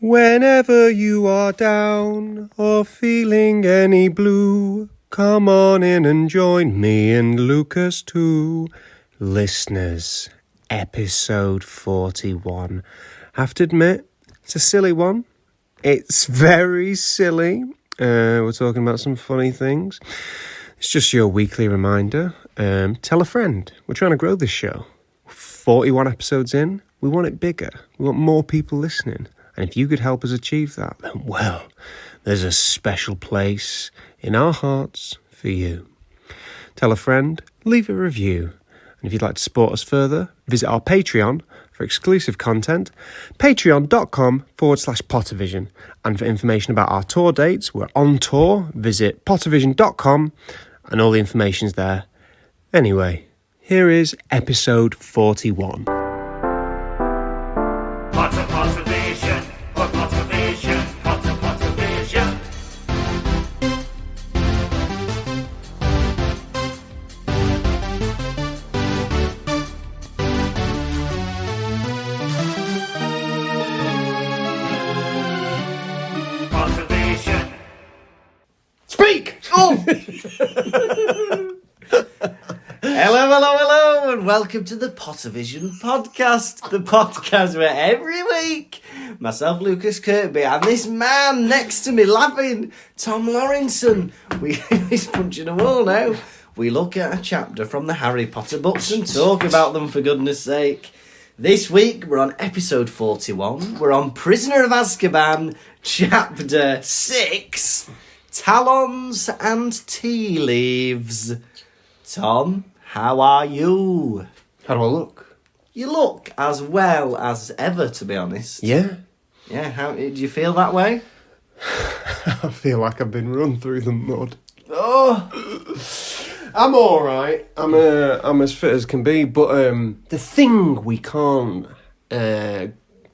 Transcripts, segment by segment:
Whenever you are down or feeling any blue, come on in and join me and Lukas too. Listeners, episode 41. I have to admit, it's a silly one. It's very silly. We're talking about some funny things. It's just your weekly reminder. Tell a friend. We're trying to grow this show. 41 episodes in, we want it bigger. We want more people listening. And if you could help us achieve that, then, well, there's a special place in our hearts for you. Tell a friend, leave a review. And if you'd like to support us further, visit our Patreon for exclusive content, patreon.com/Pottervision. And for information about our tour dates, we're on tour, visit pottervision.com, and all the information's there. Anyway, here is episode 41. Pottervision, Pottervision, Pottervision. Pottervision. Speak! Oh! Hello, and welcome to the Pottervision podcast. The podcast where every week, myself, Lukas, Kirkby, and this man next to me laughing, Tom Lawrenson, he's punching a wall now. We look at a chapter from the Harry Potter books and talk about them for goodness sake. This week, we're on episode 41. We're on Prisoner of Azkaban, chapter 6, Talons and Tea Leaves. Tom, how are you? How do I look? You look as well as ever, to be honest. Yeah. Yeah, how do you feel that way? I feel like I've been run through the mud. Oh, I'm all right. I'm as fit as can be. But the thing we can't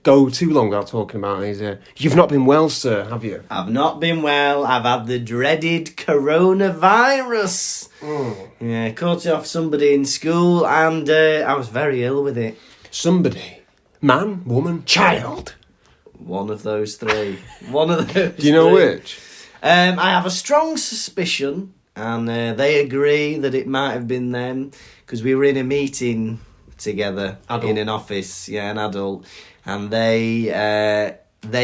go too long without talking about is you've not been well, sir, have you? I've not been well. I've had the dreaded coronavirus. Yeah, caught it off somebody in school, and I was very ill with it. Somebody, man, woman, child. One of those three. One of those. Do you know three. which? I have a strong suspicion, and they agree that it might have been them, because we were in a meeting together in an office, an adult, and they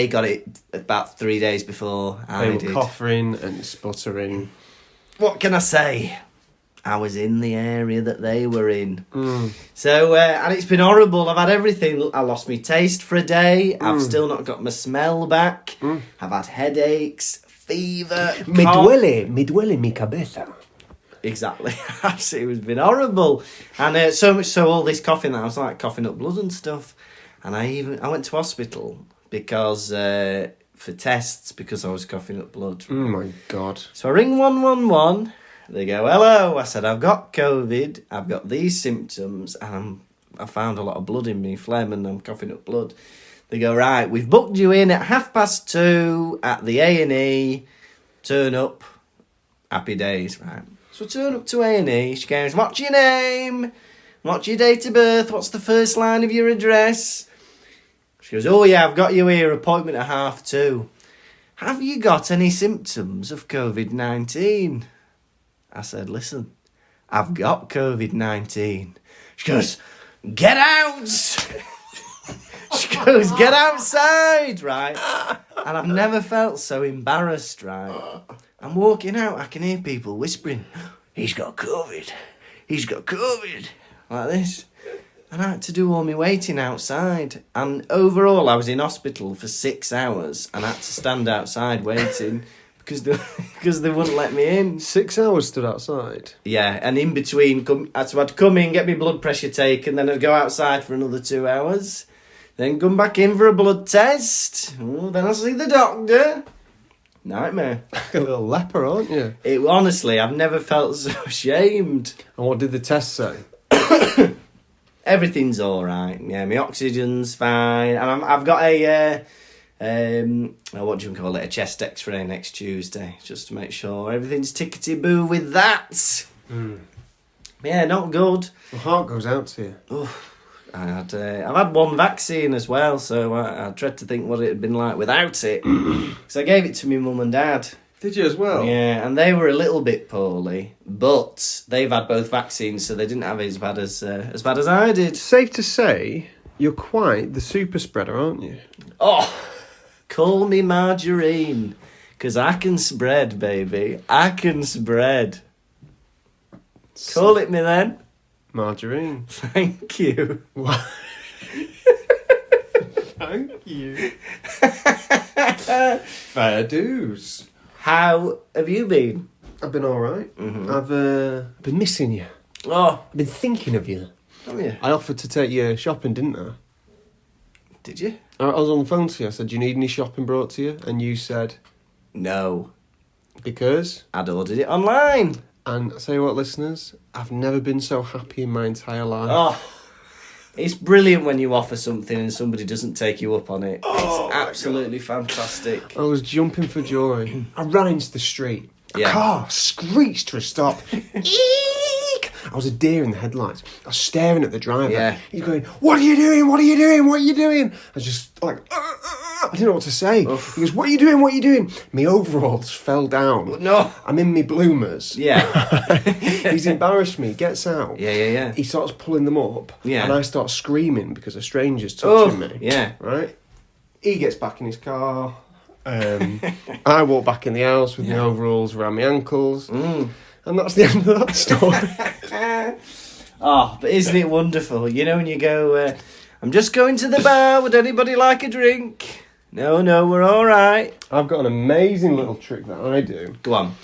got it about 3 days before I did. They were coughing and sputtering. What can I say? I was in the area that they were in. So, and it's been horrible. I've had everything. I lost my taste for a day. I've still not got my smell back. I've had headaches, fever, Me cough. duele mi cabeza. Exactly. It's been horrible. And so much so, all this coughing that I was like coughing up blood and stuff. And I went to hospital because for tests because I was coughing up blood. Oh my God. So I ring 111. They go, hello. I said, I've got COVID. I've got these symptoms. And I found a lot of blood in me, phlegm, and I'm coughing up blood. They go, right, we've booked you in at 2:30 at the A&E. Turn up. Happy days, right. So I turn up to A&E. She goes, what's your name? What's your date of birth? What's the first line of your address? She goes, oh yeah, I've got you here. Appointment at 2:30. Have you got any symptoms of COVID-19? I said, listen, I've got COVID-19. She goes, get out! She goes, get outside, right? And I've never felt so embarrassed, right? I'm walking out, I can hear people whispering, he's got COVID, he's got COVID, like this. And I had to do all my waiting outside. And overall, I was in hospital for 6 hours and I had to stand outside waiting because they wouldn't let me in. 6 hours stood outside? Yeah, and in between, I'd come in, get my blood pressure taken, then I'd go outside for another 2 hours, then come back in for a blood test. Oh, then I'll see the doctor. Nightmare. Like a little leper, aren't you? Honestly, I've never felt so ashamed. And what did the test say? Everything's all right. Yeah, my oxygen's fine, and I've got a what do you call it? A chest X-ray next Tuesday, just to make sure everything's tickety-boo with that. Yeah, not good. My heart goes out to you. Oh, I've had one vaccine as well, so I tried to think what it had been like without it. Because I gave it to my mum and dad. Did you as well? Yeah, and they were a little bit poorly, but they've had both vaccines, so they didn't have it as bad as I did. Safe to say, you're quite the super spreader, aren't you? Oh, call me margarine, because I can spread, baby. I can spread. Call it me then. Margarine. Thank you. Thank you. Fair dues. How have you been? I've been all right. Mm-hmm. I've been missing you. Oh, I've been thinking of you. have you? I offered to take you shopping, didn't I? Did you? I was on the phone to you. I said, do you need any shopping brought to you? And you said, No. because? I'd ordered it online. And I say what, listeners, I've never been so happy in my entire life. Oh, it's brilliant when you offer something and somebody doesn't take you up on it. Oh, It's absolutely fantastic. I was jumping for joy. I ran into the street. A Yeah. car screeched to a stop. Eek! I was a deer in the headlights. I was staring at the driver. Yeah. He's going, what are you doing? What are you doing? What are you doing? I was just like, I didn't know what to say. Oof. He goes, what are you doing? What are you doing? My overalls fell down. No. I'm in my bloomers. Yeah. He's embarrassed me. Gets out. Yeah. He starts pulling them up. Yeah. And I start screaming because a stranger's touching me. Yeah. Right? He gets back in his car. I walk back in the house with my overalls around my ankles. And that's the end of that story. Oh, but isn't it wonderful? You know, when you go, I'm just going to the bar. Would anybody like a drink? No, we're all right. I've got an amazing little trick that I do. Go on.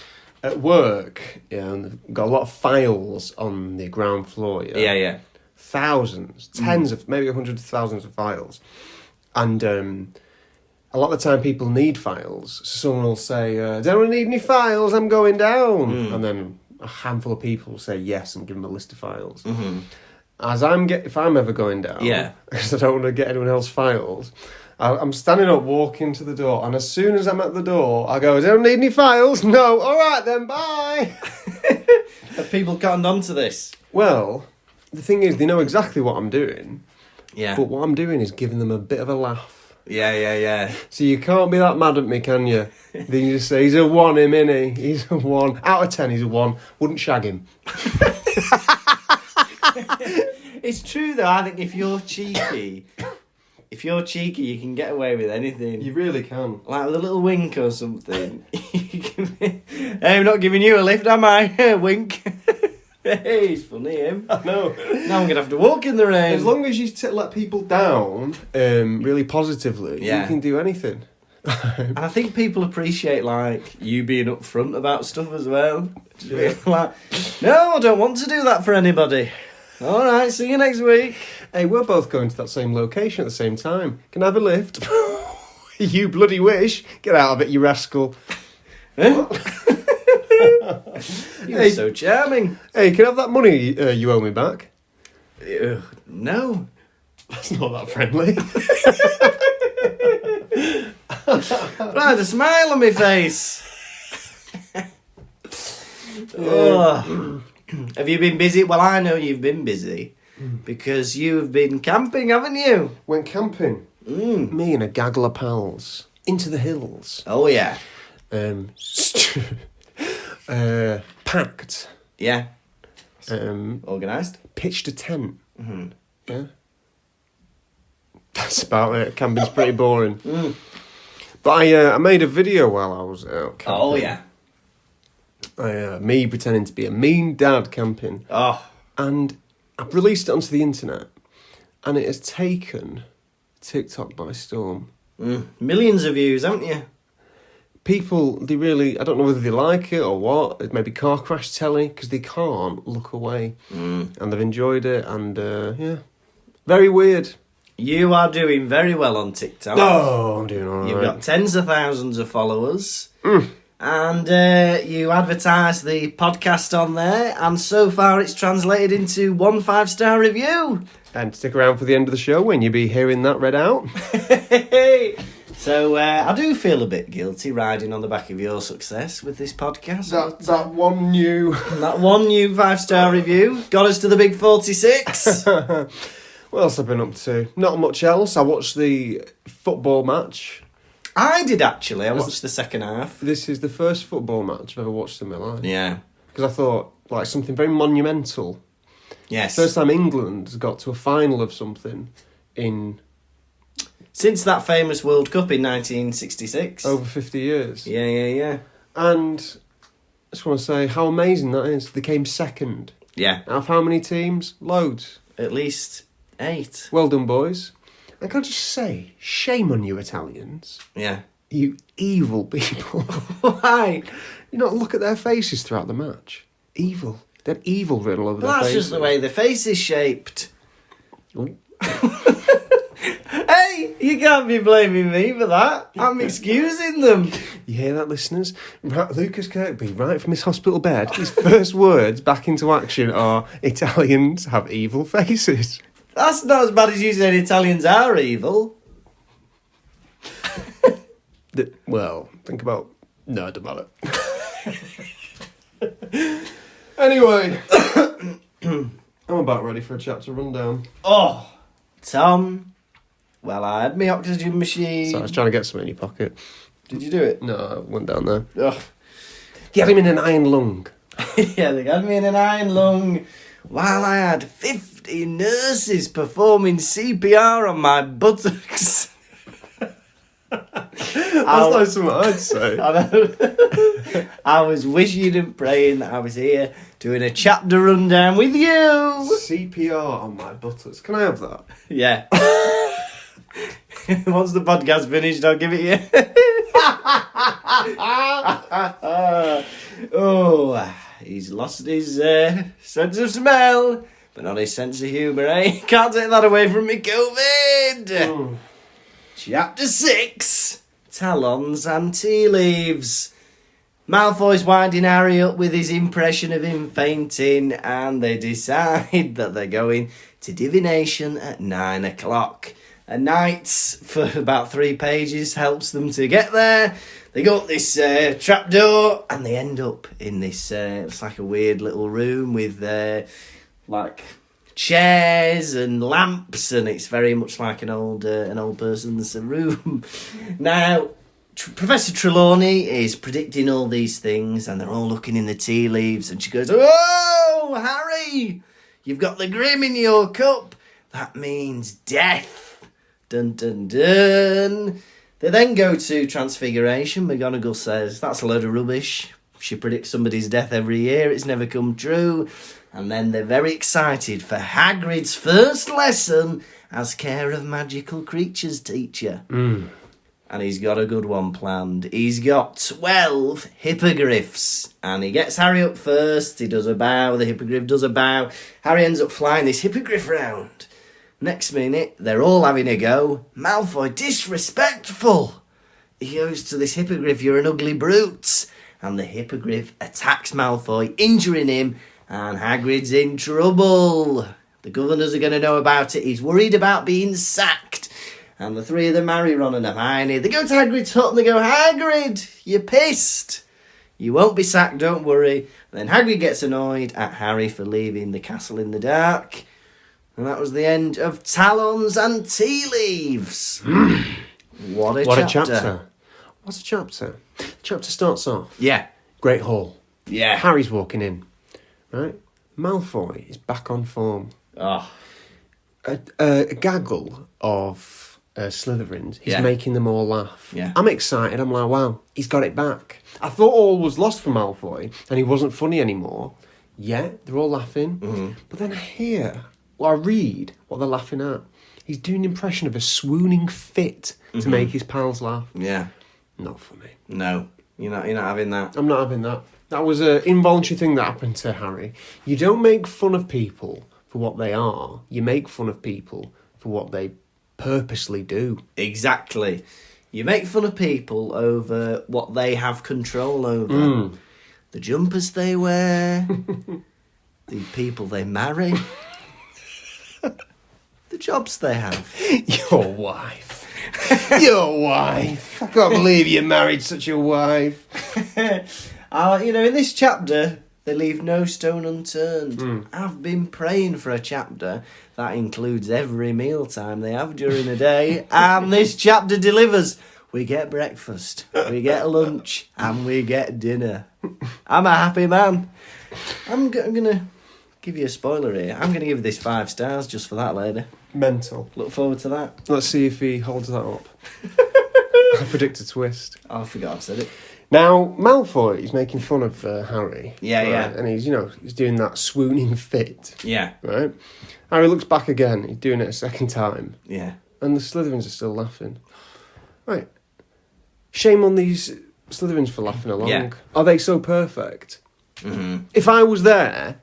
At work, and they've got a lot of files on the ground floor. Yeah. Thousands, tens of, maybe hundreds of thousands of files. And a lot of the time people need files. So someone will say, does anyone need any files? I'm going down. And then a handful of people will say yes and give them a list of files. Mm-hmm. If I'm ever going down, Yeah. because I don't want to get anyone else's files, I'm standing up, walking to the door, and as soon as I'm at the door, I go, does anyone need any files? No. All right then, bye. Have people gotten onto this? Well, the thing is, they know exactly what I'm doing, Yeah. but what I'm doing is giving them a bit of a laugh. Yeah. So you can't be that mad at me, can you? Then you just say, he's a 1, him, innit? He's a 1. Out of 10, he's a 1. Wouldn't shag him. It's true, though. I think if you're cheeky, you can get away with anything. You really can. Like with a little wink or something. Hey, I'm not giving you a lift, am I? Wink. Hey, he's funny, him. I know. Now I'm going to have to walk in the rain. As long as you let people down really positively, Yeah. you can do anything. And I think people appreciate, like, you being upfront about stuff as well. Just being like, no, I don't want to do that for anybody. All right, see you next week. Hey, we're both going to that same location at the same time. Can I have a lift? You bloody wish. Get out of it, you rascal. Huh? You're Hey. so charming. Hey, can I have that money you owe me back? No. That's not that friendly. Right, a smile on my face. Oh. Have you been busy? Well, I know you've been busy because you've been camping, haven't you? Went camping. Me and a gaggle of pals. Into the hills. Oh, yeah. Packed. Yeah. Um, Organised. pitched a tent. Yeah. That's about it. Camping's pretty boring. But I made a video while I was out camping. Oh, yeah. Me pretending to be a mean dad camping. Oh. And I've released it onto the internet. And it has taken TikTok by storm. Millions of views, haven't you? People, I don't know whether they like it or what. It may be car crash telly, because they can't look away. And they've enjoyed it, and yeah. Very weird. You are doing very well on TikTok. Oh, I'm doing all right. You've got tens of thousands of followers. And you advertise the podcast on there, and so far it's translated into 1 5-star review. And stick around for the end of the show when you be hearing that read out. So I do feel a bit guilty riding on the back of your success with this podcast. That one new... That one new 5-star review got us to the big 46. What else have I been up to? Not much else. I watched the football match. I did actually. I watched the second half. This is the first football match I've ever watched in my life. Yeah. Because I thought, like, something very monumental. Yes. First time England has got to a final of something in... Since that famous World Cup in 1966. over 50 years. Yeah. And I just want to say how amazing that is. They came second. Yeah. Out of how many teams? Loads. At least 8. Well done, boys. And can I just say, shame on you Italians. Yeah. You evil people. Why? You not look at their faces throughout the match. Evil. They're evil written all over their That's faces. just the way the face is shaped. Oh. Hey, you can't be blaming me for that. I'm excusing them. You hear that, listeners? Lukas Kirkby, right from his hospital bed, his first words back into action are, Italians have evil faces. That's not as bad as you said Italians are evil. Well, think about... No, it doesn't matter. Anyway, I'm about ready for a chapter rundown. Oh, Tom. Well, I had my oxygen machine. So I was trying to get some in your pocket. Did you do it? No, I went down there. Ugh. You had him in an iron lung. Yeah, they had me in an iron lung while I had 50 nurses performing CPR on my buttocks. That's like something I'd say. I know. I was wishing and praying that I was here doing a chapter rundown with you. CPR on my buttocks. Can I have that? Yeah. Once the podcast finished, I'll give it you. Oh, he's lost his sense of smell, but not his sense of humour, eh? Can't take that away from me, COVID. Chapter 6, Talons and tea leaves. Malfoy's winding Harry up with his impression of him fainting, and they decide that they're going to divination at 9 o'clock. A knight for about 3 pages helps them to get there. They go up this trapdoor and they end up in this, it's like a weird little room with like chairs and lamps, and it's very much like an old person's room. Now, Professor Trelawney is predicting all these things, and they're all looking in the tea leaves, and she goes, "Oh, Harry, you've got the grim in your cup. That means death." Dun dun dun. They then go to Transfiguration. McGonagall says, "That's a load of rubbish. She predicts somebody's death every year. It's never come true." And then they're very excited for Hagrid's first lesson as Care of Magical Creatures teacher. And he's got a good one planned. He's got 12 hippogriffs. And he gets Harry up first. He does a bow. The hippogriff does a bow. Harry ends up flying this hippogriff round. Next minute, they're all having a go. Malfoy, disrespectful. He goes to this hippogriff, "You're an ugly brute." And the hippogriff attacks Malfoy, injuring him. And Hagrid's in trouble. The governors are going to know about it. He's worried about being sacked. And the 3 of them, Harry, Ron and Hermione, they go to Hagrid's hut and they go, "Hagrid, you're pissed. You won't be sacked, don't worry." And then Hagrid gets annoyed at Harry for leaving the castle in the dark. And that was the end of Talons and Tea Leaves. What a chapter. What's a chapter? The chapter starts off. Yeah. Great hall. Yeah. Harry's walking in. Right? Malfoy is back on form. Oh. A gaggle of Slytherins. He's Yeah. making them all laugh. Yeah. I'm excited. I'm like, wow, he's got it back. I thought all was lost for Malfoy and he wasn't funny anymore. Yeah, they're all laughing. Mm-hmm. But then I read what they're laughing at. He's doing an impression of a swooning fit to make his pals laugh. Yeah. Not for me. No. You're not having that. I'm not having that. That was an involuntary thing that happened to Harry. You don't make fun of people for what they are. You make fun of people for what they purposely do. Exactly. You make fun of people over what they have control over. The jumpers they wear, the people they marry, the jobs they have. Your wife. Your wife. I can't believe you married such a wife. In this chapter, They leave no stone unturned. I've been praying for a chapter that includes every mealtime they have during the day, and this chapter delivers. We get breakfast, we get lunch, and we get dinner. I'm a happy man. I'm going to give you a spoiler here. I'm going to give this 5 stars just for that, lady. Mental. Look forward to that. Let's see if he holds that up. I predict a twist. Oh, I forgot I said it. Now, Malfoy is making fun of Harry. Yeah, right? yeah. And he's doing that swooning fit. Yeah. Right? Harry looks back again. He's doing it a second time. Yeah. And the Slytherins are still laughing. Right. Shame on these Slytherins for laughing along. Yeah. Are they so perfect? Mm-hmm. If I was there,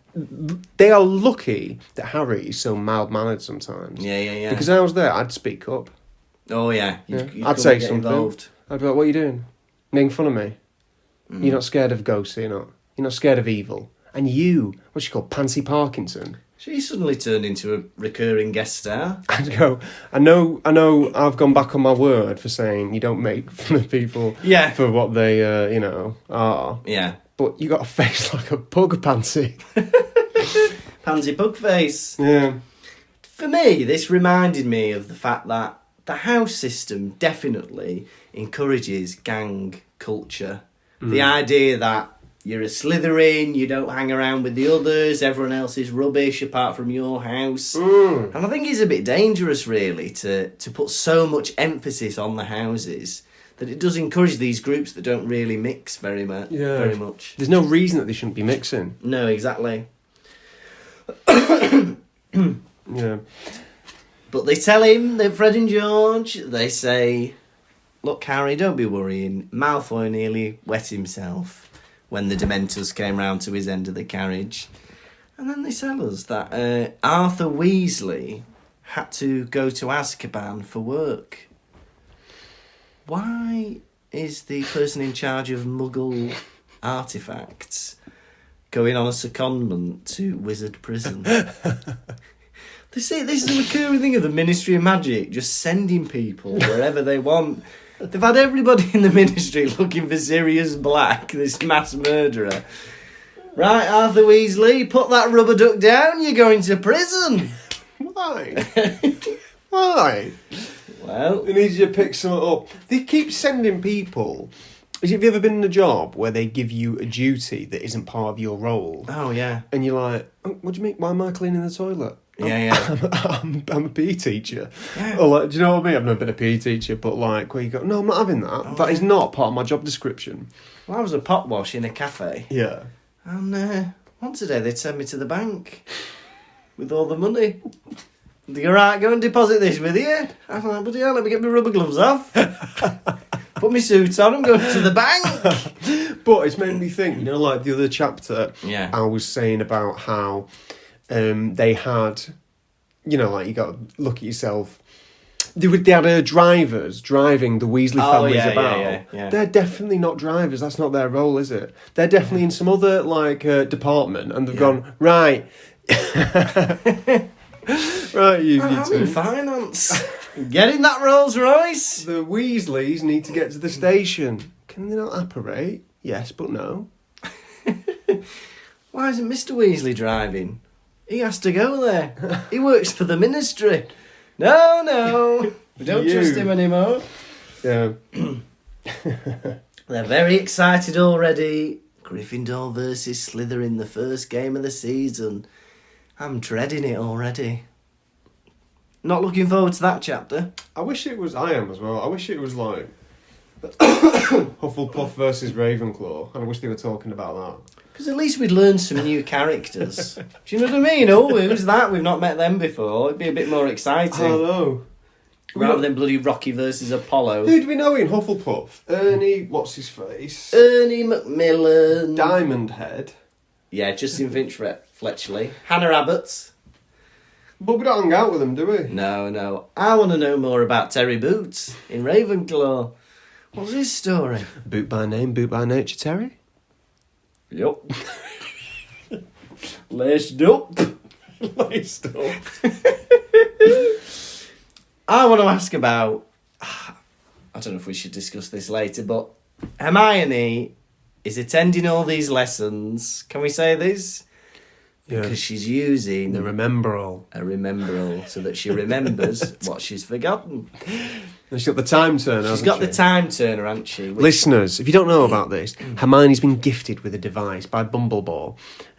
they are lucky that Harry is so mild-mannered sometimes. Yeah. Because if I was there, I'd speak up. Oh, yeah. Yeah. You'd I'd come say and get something. involved. I'd be like, what are you doing? Making fun of me? You're not scared of ghosts, you're not scared of evil. And you, what's she called, Pansy Parkinson? She suddenly turned into a recurring guest star. I'd go, I know I've gone back on my word for saying you don't make fun of people Yeah. for what they, are. Yeah. But you got a face like a pug, Pansy. Pansy Pugface. Yeah. For me, this reminded me of the fact that the house system definitely encourages gang culture. The idea that you're a Slytherin, you don't hang around with the others, everyone else is rubbish apart from your house. And I think it's a bit dangerous, really, to put so much emphasis on the houses that it does encourage these groups that don't really mix very much. Yeah. Very much. There's no reason that they shouldn't be mixing. No, exactly. Yeah. But they tell him, that Fred and George, they say, look, Harry, don't be worrying. Malfoy nearly wet himself when the Dementors came round to his end of the carriage. And then they tell us that Arthur Weasley had to go to Azkaban for work. Why is the person in charge of Muggle artefacts going on a secondment to Wizard Prison? They say this is a recurring thing of the Ministry of Magic, just sending people wherever they want. They've had everybody in the Ministry looking for Sirius Black, this mass murderer. Right, Arthur Weasley, put that rubber duck down, you're going to prison. Why? Why? Well, They need you to pick something up. They keep sending people. Have you ever been in a job where they give you a duty that isn't part of your role? oh yeah. And you're like, oh, what do you mean? Why am I cleaning the toilet? Yeah. I'm a PE teacher. Yeah. Or like, do you know what I mean? I've never been a PE teacher, but like, where you go, no, I'm not having that. That is not part of my job description. Well, I was a pot wash in a cafe. Yeah. And once a day they'd send me to the bank with all the money. They go, right, go and deposit this with you. I'm like, bloody hell, let me get my rubber gloves off. Put my suit on, I'm going to the bank. But it's made me think, like the other chapter, Yeah. I was saying about how they had, like you got to look at yourself. They had drivers driving the Weasley families about. Yeah. They're definitely not drivers. That's not their role, is it? They're definitely in some other department, and they've gone right. Right, you I'm two. in finance. Getting that Rolls Royce. The Weasleys need to get to the station. Can they not apparate? Yes, but no. Why isn't Mr. Weasley driving? He has to go there. He works for the ministry. No. We don't trust him anymore. Yeah. They're very excited already. Gryffindor versus Slytherin, the first game of the season. I'm dreading it already. Not looking forward to that chapter. I wish it was. I am as well. I wish it was like Hufflepuff versus Ravenclaw, and I wish they were talking about that. Because at least we'd learn some new characters. Do you know what I mean? Oh, who's that? We've not met them before. It'd be a bit more exciting. Hello. Rather than bloody Rocky versus Apollo. Who do we know in Hufflepuff? Ernie, what's his face? Ernie Macmillan. Diamond Head. Yeah, Justin Finch Fletchley. Hannah Abbott. But we don't hang out with them, do we? No. I want to know more about Terry Boots in Ravenclaw. What's his story? Boot by name, boot by nature, Terry. Yup. Laced up. Laced up. I want to ask about... I don't know if we should discuss this later, but Hermione is attending all these lessons. Can we say this? Yeah. Because she's using The remember-all. a remember-all so that she remembers what she's forgotten. She's got the time turner, She's hasn't got she? the time turner, hasn't she? Listeners, if you don't know about this, Hermione's been gifted with a device by Bumblebore.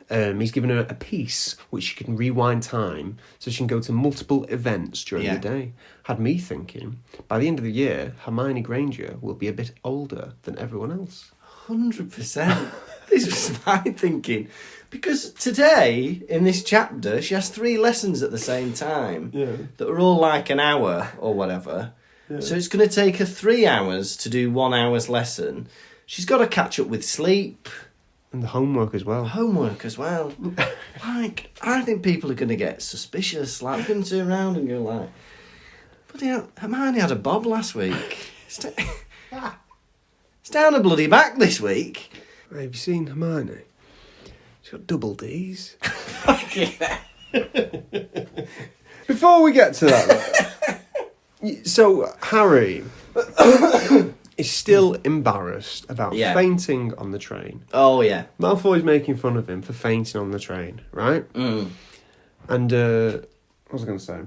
He's given her a piece which she can rewind time so she can go to multiple events during the day. Had me thinking, by the end of the year, Hermione Granger will be a bit older than everyone else. 100%. This was my thinking. Because today, in this chapter, she has 3 lessons at the same time that are all like an hour or whatever. Yeah. So it's going to take her 3 hours to do 1 hour's lesson. She's got to catch up with sleep. And the homework as well. Like, I think people are going to get suspicious. Like, they're going to turn around and go like, bloody hell, Hermione had a bob last week. It's down her bloody back this week. Have you seen Hermione? She's got double D's. Before we get to that, so Harry is still embarrassed about fainting on the train. Oh, yeah. Malfoy's making fun of him for fainting on the train, right? Mm. And, what was I going to say?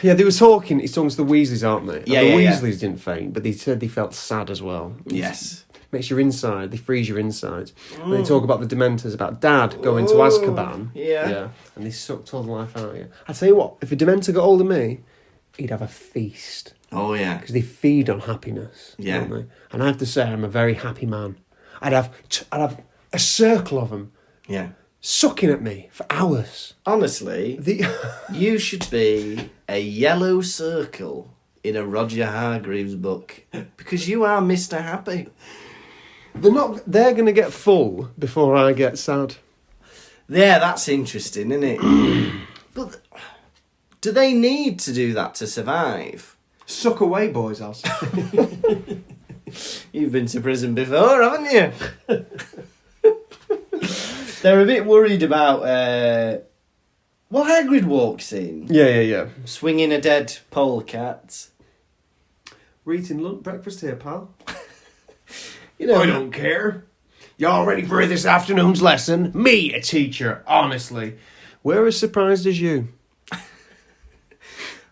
Yeah, they were talking, he's talking to the Weasleys, aren't they? Yeah, and the yeah, Weasleys didn't faint, but they said they felt sad as well. Yes. Makes your inside, they freeze your insides. When they talk about the Dementors, about Dad going to Azkaban. Yeah. And they sucked all the life out of you. I tell you what, if a Dementor got hold of me, he'd have a feast. Oh, yeah. Because they feed on happiness. Yeah. Don't they? And I have to say, I'm a very happy man. I'd have a circle of them. Yeah. Sucking at me for hours. Honestly, you should be a yellow circle in a Roger Hargreaves book because you are Mr. Happy. They're going to get full before I get sad. Yeah, that's interesting, isn't it? But do they need to do that to survive? Suck away, boys, I'll say. You've been to prison before, haven't you? They're a bit worried about... Well, Hagrid walks in. Yeah. Swinging a dead polecat. We're eating breakfast here, pal. You know, I don't care. Y'all ready for this afternoon's lesson? Me, a teacher, honestly. We're as surprised as you.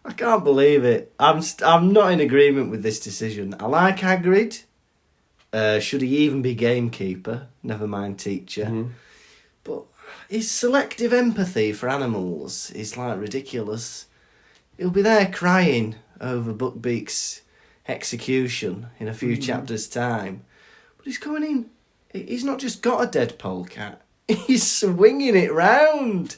I can't believe it. I'm not in agreement with this decision. I like Hagrid. Should he even be gamekeeper? Never mind teacher. Mm-hmm. But his selective empathy for animals is like ridiculous. He'll be there crying over Buckbeak's execution in a few chapters' time. But he's coming in. He's not just got a dead polecat. He's swinging it round.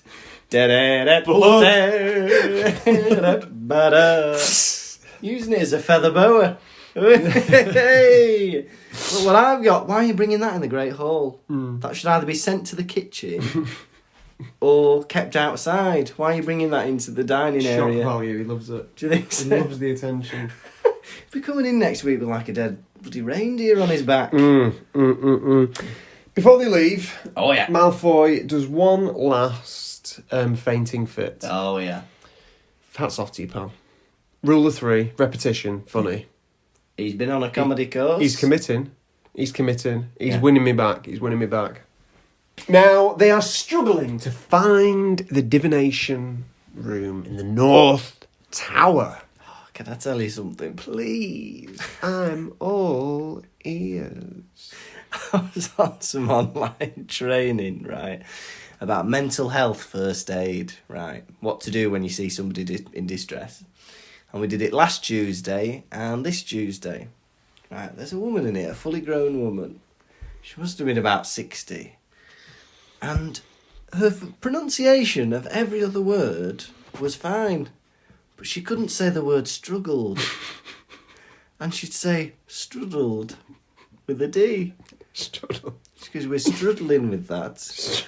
Using it as a feather boa. Hey! Look what I've got. Why are you bringing that in the Great Hall? That should either be sent to the kitchen or kept outside. Why are you bringing that into the dining area? Shock value, he loves it. Do you think so? He loves the attention. If we're coming in next week with like a dead bloody reindeer on his back. Before they leave, Oh, yeah. Malfoy does one last fainting fit. Oh, yeah. Hats off to you, pal. Rule of 3, repetition, funny. He's been on a comedy course. He's committing. He's winning me back. Now, they are struggling to find the divination room in the North Tower. Oh, can I tell you something, please? I'm all ears. I was on some online training, right, about mental health first aid, right, what to do when you see somebody in distress. And we did it last Tuesday and this Tuesday. Right, there's a woman in it, a fully grown woman. She must have been about 60. And her pronunciation of every other word was fine. But she couldn't say the word struggled. And she'd say strudled with a D. Struggle. Because we're struggling with that.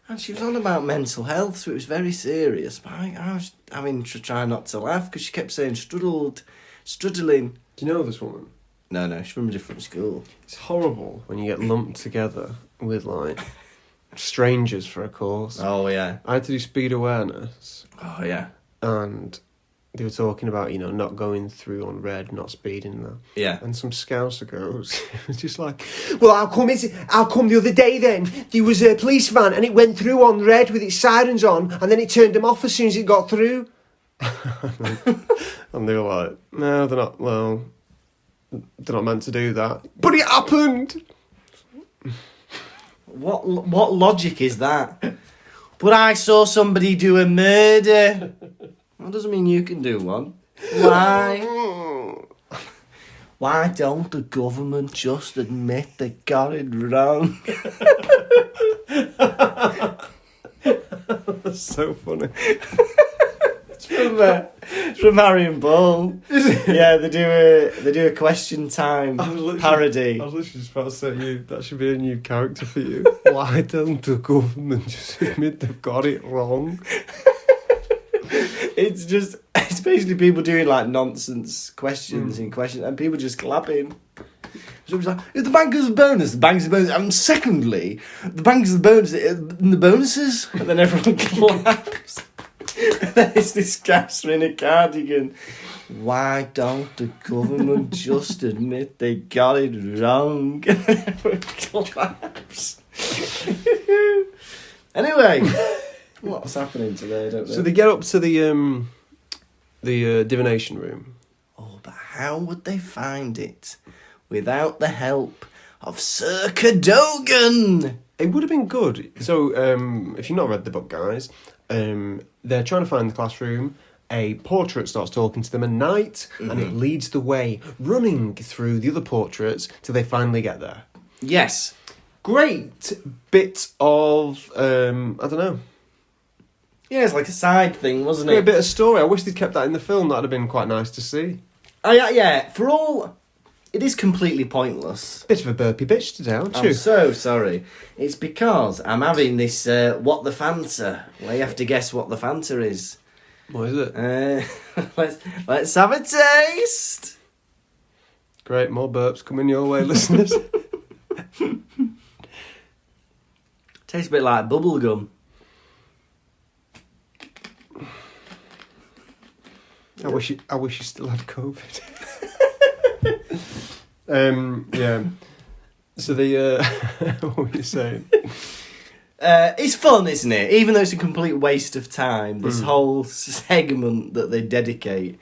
And she was on about mental health, so it was very serious. But I was having to try not to laugh because she kept saying struddling. Do you know this woman? No, she's from a different school. It's horrible when you get lumped together with, like, strangers for a course. Oh, yeah. I had to do speed awareness. Oh, yeah. And they were talking about, not going through on red, not speeding there. Yeah. And some scouser goes, it was just like, well, how come the other day then, there was a police van and it went through on red with its sirens on and then it turned them off as soon as it got through. And they were like, no, they're not meant to do that. But it happened! What logic is that? But I saw somebody do a murder. That doesn't mean you can do one. Why? Why don't the government just admit they got it wrong? That's so funny. It's from Harry and Paul. Yeah, they do a question time parody. I was literally just about to say that should be a new character for you. Why don't the government just admit they've got it wrong? It's basically people doing like nonsense questions and questions and people just clapping. So it's like, if the bank is a bonus, the bank is a bonus. And secondly, the bank is the bonus and the bonuses. And then everyone claps. And then it's this gas in a cardigan. Why don't the government just admit they got it wrong? And everyone claps. Anyway, what's happening today? I don't know. So they get up to the divination room. Oh, but how would they find it without the help of Sir Cadogan? It would have been good. So, if you've not read the book, guys, they're trying to find the classroom. A portrait starts talking to them at night, and it leads the way, running through the other portraits till they finally get there. Yes. Great bit of, I don't know. Yeah, it's like a side thing, wasn't Great it? bit of story. I wish they'd kept that in the film. That'd have been quite nice to see. Yeah, for all... It is completely pointless. Bit of a burpy bitch today, aren't you? I'm so sorry. It's because I'm having this What the Fanta, where you have to guess what the Fanta is. What is it? Let's have a taste. Great, more burps coming your way, listeners. Tastes a bit like bubble gum. I wish you still had COVID. Yeah. So what were you saying? It's fun, isn't it? Even though it's a complete waste of time, this whole segment that they dedicate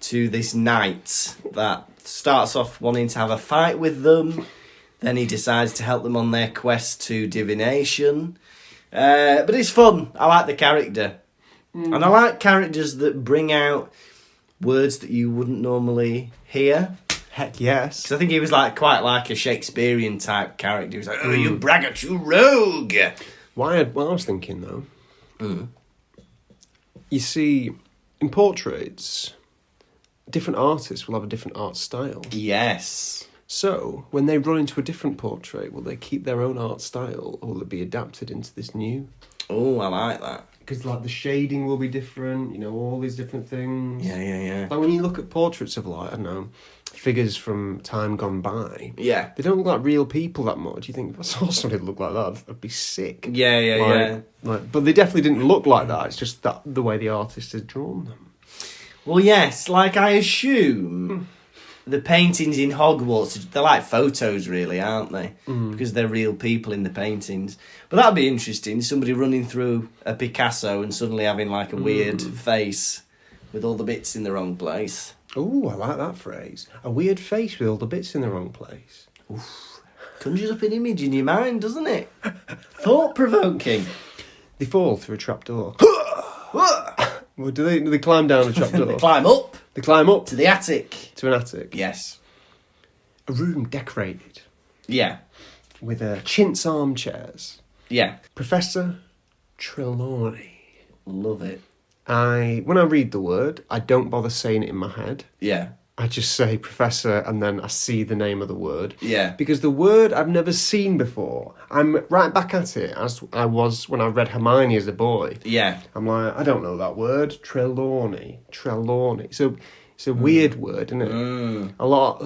to this knight that starts off wanting to have a fight with them, then he decides to help them on their quest to divination. But it's fun. I like the character. And I like characters that bring out words that you wouldn't normally hear. Heck yes. Because I think he was quite like a Shakespearean type character. He was like, oh, you braggart, you rogue! What I was thinking, though, you see, in portraits, different artists will have a different art style. Yes. So, when they run into a different portrait, will they keep their own art style, or will it be adapted into this new? Oh, I like that. Because, the shading will be different, all these different things. Yeah. Like, when you look at portraits of, I don't know, figures from time gone by, Yeah. they don't look like real people that much. You think, if I saw somebody look like that, I'd be sick. Yeah. But they definitely didn't look like that. It's just that the way the artist has drawn them. Well, yes, I assume the paintings in Hogwarts, they're like photos, really, aren't they? Because they're real people in the paintings. But that'd be interesting, somebody running through a Picasso and suddenly having a weird face with all the bits in the wrong place. Oh, I like that phrase. A weird face with all the bits in the wrong place. Oof. Conjures up an image in your mind, doesn't it? Thought-provoking. They fall through a trapdoor. Well, do they climb down a trapdoor? They climb up. They climb up To the attic. to an attic. Yes. A room decorated Yeah. with chintz armchairs. Yeah. Professor Trelawney. Love it. When I read the word, I don't bother saying it in my head. Yeah. I just say professor and then I see the name of the word. Yeah. Because the word I've never seen before. I'm right back at it as I was when I read Hermione as a boy. Yeah. I'm like, I don't know that word. Trelawney. So it's a weird word, isn't it? A lot.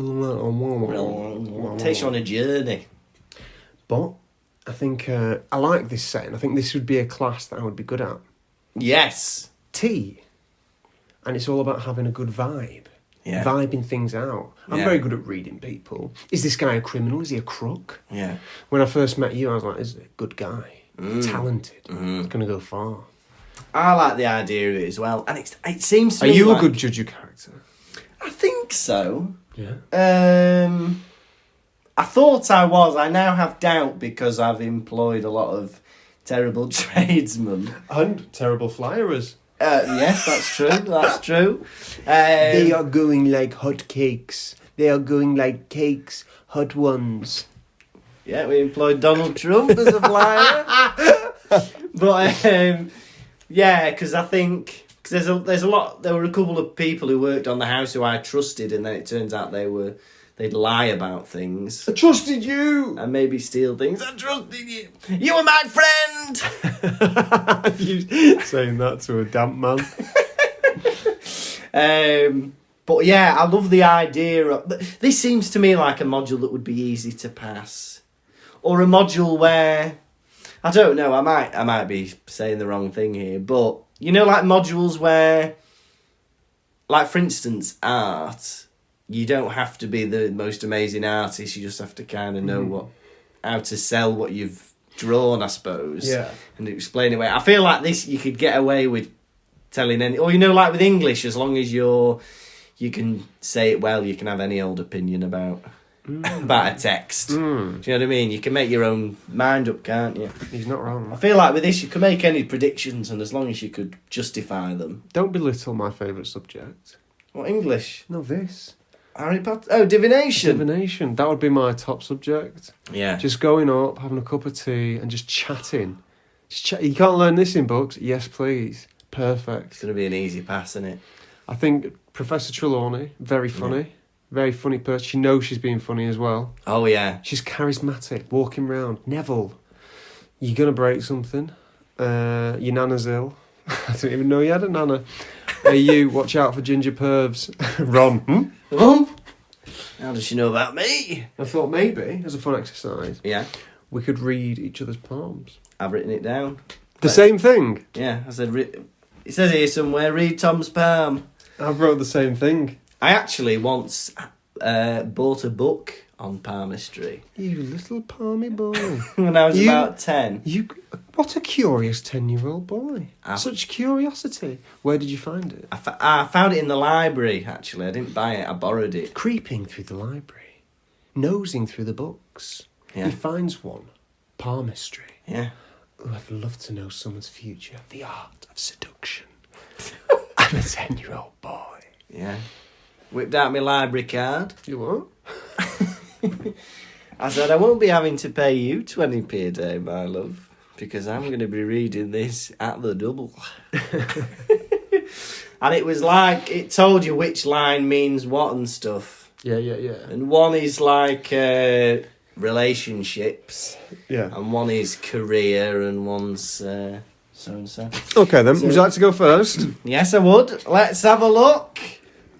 Takes you on a journey. But I think I like this setting. I think this would be a class that I would be good at. Yes. Tea. and it's all about having a good vibe. Yeah. Vibing things out. I'm Yeah. very good at reading people. Is this guy a criminal? Is he a crook? Yeah. When I first met you, I was like, this is a good guy. Talented. Mm-hmm. It's going to go far. I like the idea of it as well. And it seems to Are me you like, a good judge of character? I think so. Yeah. I thought I was. I now have doubt because I've employed a lot of terrible tradesmen. And terrible flyers. Yes, that's true. That's true. They are going like hot cakes. They are going like cakes, hot ones. Yeah, we employed Donald Trump as a flyer. But yeah, because I think there's a lot. There were a couple of people who worked on the house who I trusted, and then it turns out they'd lie about things. I trusted you. And maybe steal things. I trusted you. You were my friend. You saying that to a damp man. But yeah, I love the idea of... This seems to me like a module that would be easy to pass. Or a module where... I don't know, I might be saying the wrong thing here, but... You know, like modules where... Like, for instance, art... You don't have to be the most amazing artist. You just have to kind of know how to sell what you've drawn, I suppose. Yeah. And explain it away. I feel like this, you could get away with telling any... Or, you know, like with English, as long as you can say it well, you can have any old opinion about a text. Do you know what I mean? You can make your own mind up, can't you? He's not wrong. I feel like with this, you can make any predictions, and as long as you could justify them. Don't belittle my favourite subject. What, English? No, this. Harry Potter? Oh, divination. Divination. That would be my top subject. Yeah. Just going up, having a cup of tea, and just chatting. You can't learn this in books. Yes, please. Perfect. It's going to be an easy pass, isn't it? I think Professor Trelawney, very funny. Yeah. Very funny person. She knows she's being funny as well. Oh, yeah. She's charismatic, walking round. Neville, you're going to break something. Your nana's ill. I didn't even know you had a nana. Hey, you, watch out for ginger pervs. Ron. How does she know about me? I thought maybe, as a fun exercise, Yeah. we could read each other's palms. I've written it down. The same thing. Yeah, I said... It says here somewhere, read Tom's palm. I've wrote the same thing. I actually once bought a book on palmistry You little palmy boy. when I was about 10. What a curious 10-year-old boy. Ah. Such curiosity. Where did you find it? I found it in the library, actually. I didn't buy it, I borrowed it. Creeping through the library. Nosing through the books. Yeah. He finds one. Palmistry. Yeah. Oh, I'd love to know someone's future. The art of seduction. I'm a 10-year-old boy. Yeah. Whipped out my library card. You what? I said, I won't be having to pay you 20p a day, my love, because I'm going to be reading this at the double. And it was like, it told you which line means what and stuff. Yeah. And one is like relationships, Yeah. and one is career, and one's so and so. Okay then, would you like to go first? Yes, I would. Let's have a look.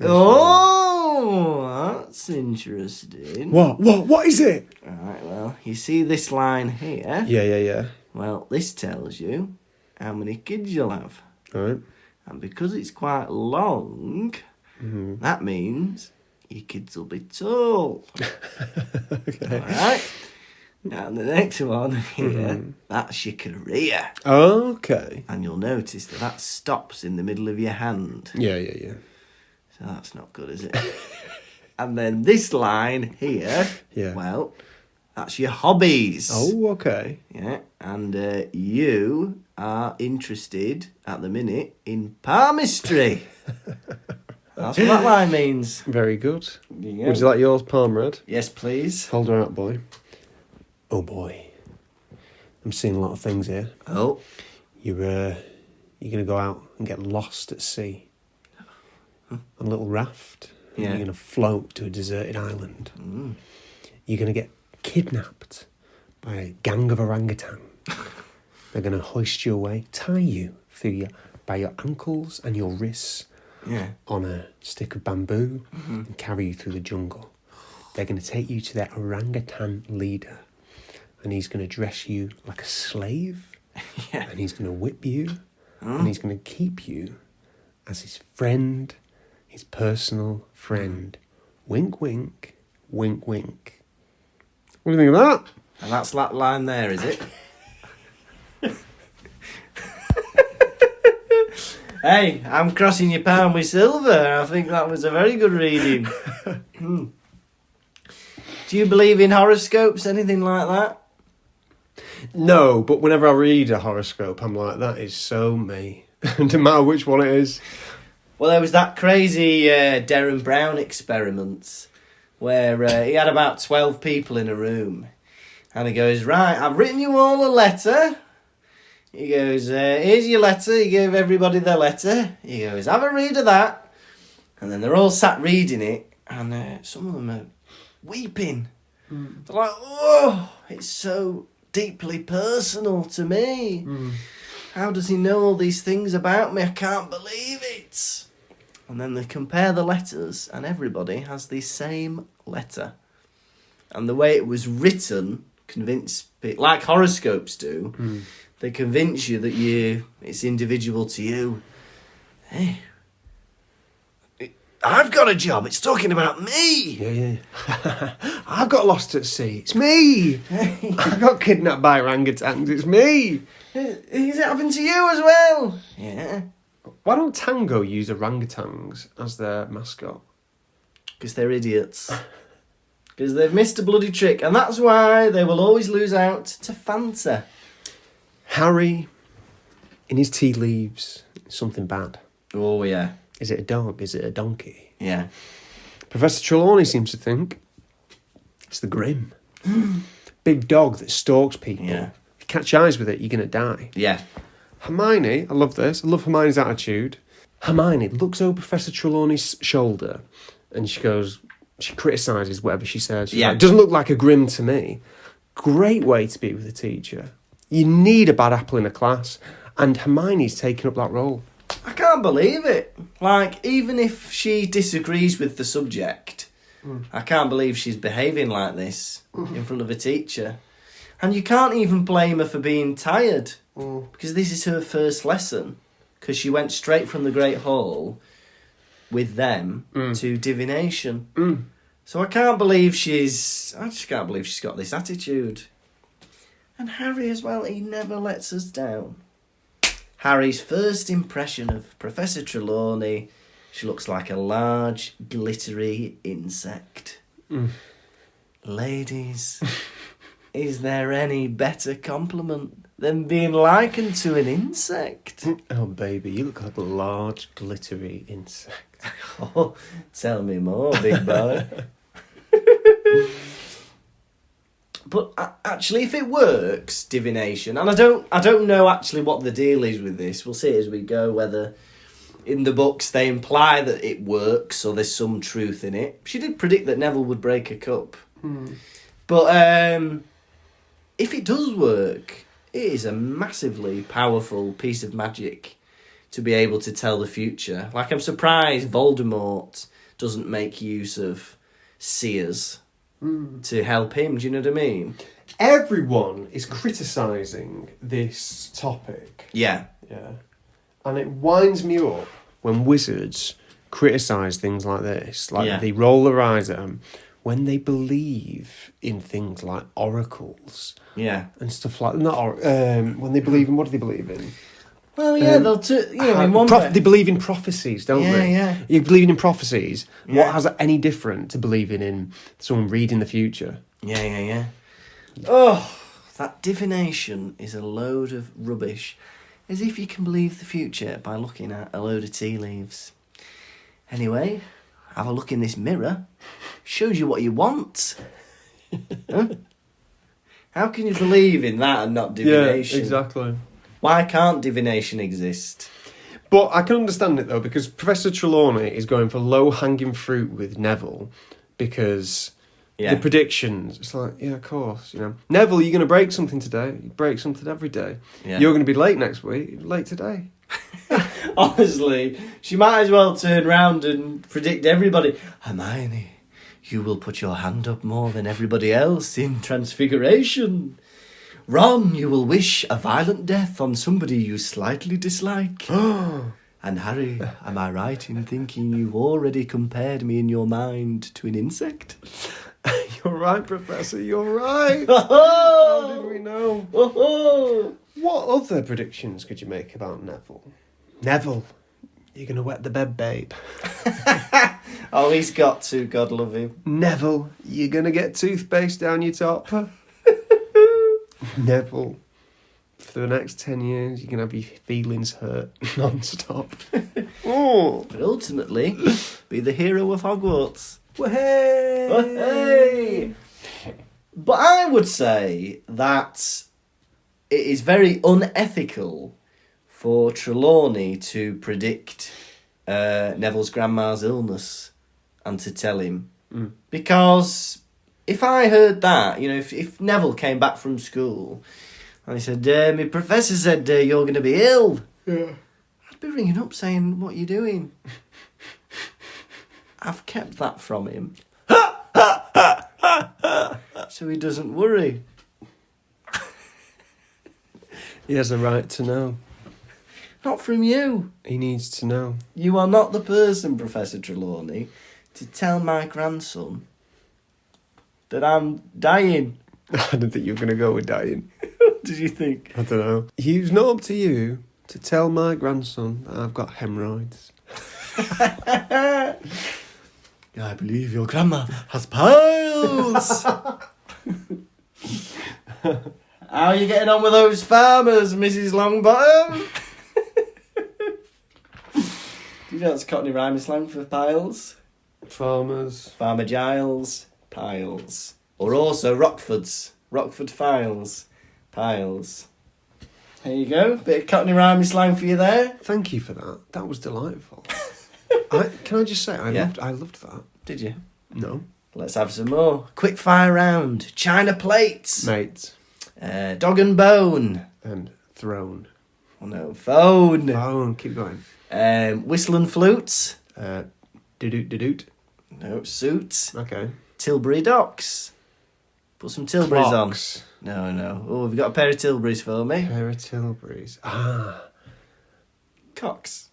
Oh, that's interesting. What is it? Alright, well, you see this line here? Yeah. Well, this tells you how many kids you'll have. Alright. And because it's quite long, that means your kids will be tall. Okay. Alright? And the next one here, that's your career. Okay. And you'll notice that stops in the middle of your hand. Yeah. So that's not good, is it? And then this line here, Yeah. well, that's your hobbies. Oh, okay. Yeah, and you are interested at the minute in palmistry. That's what that line means. Very good. Yeah. Would you like yours palm read? Yes, please. Hold her out, boy. Oh, boy. I'm seeing a lot of things here. Oh. You're going to go out and get lost at sea. On a little raft. And Yeah. You're going to float to a deserted island. You're going to get kidnapped by a gang of orangutan. They're going to hoist you away, tie you by your ankles and your wrists Yeah. on a stick of bamboo and carry you through the jungle. They're going to take you to their orangutan leader, and he's going to dress you like a slave, Yeah. and he's going to whip you, and he's going to keep you as his friend, his personal friend. Wink, wink, wink, wink. What do you think of that? And that's that line there, is it? Hey, I'm crossing your pound with silver. I think that was a very good reading. Do you believe in horoscopes, anything like that? No, but whenever I read a horoscope, I'm like, that is so me. No matter which one it is. Well, there was that crazy Derren Brown experiment where he had about 12 people in a room. And he goes, right, I've written you all a letter. He goes, here's your letter. He gave everybody their letter. He goes, have a read of that. And then they're all sat reading it. And some of them are weeping. They're like, oh, it's so deeply personal to me. How does he know all these things about me? I can't believe it. And then they compare the letters, and everybody has the same letter. And the way it was written convince people, like horoscopes do, they convince you that it's individual to you. Hey, I've got a job. It's talking about me. Yeah. I've got lost at sea. It's me. I got kidnapped by orangutans. It's me. Is it happened to you as well? Yeah. Why don't Tango use orangutans as their mascot? Because they're idiots. Because they've missed a bloody trick. And that's why they will always lose out to Fanta. Harry, in his tea leaves, something bad. Oh, yeah. Is it a dog? Is it a donkey? Yeah. Professor Trelawney seems to think it's the Grim. Big dog that stalks people. Yeah. If you catch eyes with it, you're going to die. Yeah. Hermione, I love this. I love Hermione's attitude. Hermione looks over Professor Trelawney's shoulder and she criticises whatever she says. She's like, doesn't look like a Grim to me. Great way to be with a teacher. You need a bad apple in a class. And Hermione's taking up that role. I can't believe it. Like, even if she disagrees with the subject, I can't believe she's behaving like this in front of a teacher. And you can't even blame her for being tired, because this is her first lesson, because she went straight from the Great Hall with them to divination. So I just can't believe she's got this attitude. And Harry as well, he never lets us down. Harry's first impression of Professor Trelawney, she looks like a large, glittery insect. Ladies, is there any better compliment than being likened to an insect? Oh, baby, you look like a large, glittery insect. Oh, tell me more, big boy. But actually, if it works, divination, and I don't know actually what the deal is with this. We'll see as we go whether in the books they imply that it works or there's some truth in it. She did predict that Neville would break a cup. But if it does work, it is a massively powerful piece of magic to be able to tell the future. Like, I'm surprised Voldemort doesn't make use of seers to help him. Do you know what I mean? Everyone is criticising this topic. Yeah. And it winds me up when wizards criticise things like this. Like, they roll their eyes at them when they believe in things like oracles. Yeah. And stuff like that. When they believe in... What do they believe in? Well, yeah, they'll... in one they believe in prophecies, don't they? Yeah. You believe in prophecies. Yeah. What has it any different to believing in someone reading the future? Yeah. Oh, that divination is a load of rubbish. As if you can believe the future by looking at a load of tea leaves. Anyway, have a look in this mirror. Shows you what you want. Huh? How can you believe in that and not divination? Yeah, exactly. Why can't divination exist? But I can understand it, though, because Professor Trelawney is going for low-hanging fruit with Neville because the predictions, it's like, yeah, of course, you know. Neville, you're going to break something today. You break something every day. Yeah. You're going to be late next week. You're late today. Honestly, she might as well turn round and predict everybody. Hermione, you will put your hand up more than everybody else in Transfiguration. Ron, you will wish a violent death on somebody you slightly dislike. And Harry, am I right in thinking you've already compared me in your mind to an insect? You're right, Professor, you're right. Oh! How did we know? Oh! What other predictions could you make about Neville? Neville, you're going to wet the bed, babe. Oh, he's got to, God love him. Neville, you're going to get toothpaste down your top. Neville, for the next 10 years, you're going to have your feelings hurt non-stop. Oh. But ultimately, be the hero of Hogwarts. Hey! Hey! But I would say that it is very unethical for Trelawney to predict Neville's grandma's illness and to tell him. Because if I heard that, you know, if Neville came back from school and he said, my professor said you're going to be ill, I'd be ringing up saying, what are you doing? I've kept that from him. So he doesn't worry. He has a right to know. Not from you. He needs to know. You are not the person, Professor Trelawney, to tell my grandson that I'm dying. I didn't think you were going to go with dying. What did you think? I don't know. It's not up to you to tell my grandson that I've got hemorrhoids. I believe your grandma has piles. How are you getting on with those farmers, Mrs. Longbottom? Do you know that's Cockney rhyming slang for piles? Farmers. Farmer Giles, piles. Or also Rockford's. Rockford files, piles. There you go. Bit of Cockney rhyming slang for you there. Thank you for that. That was delightful. Can I just say, I loved that. Did you? No. Let's have some more. Quick fire round. China plates. Mate. Dog and bone. And throne. Oh no, phone. Phone. Keep going. Whistle and flutes. Doot. No, suits. Okay. Tilbury docks. Put some Tilburys Clocks. on. No. Oh, have you got a pair of Tilburys for me? Pair of Tilburys. Ah. Cocks.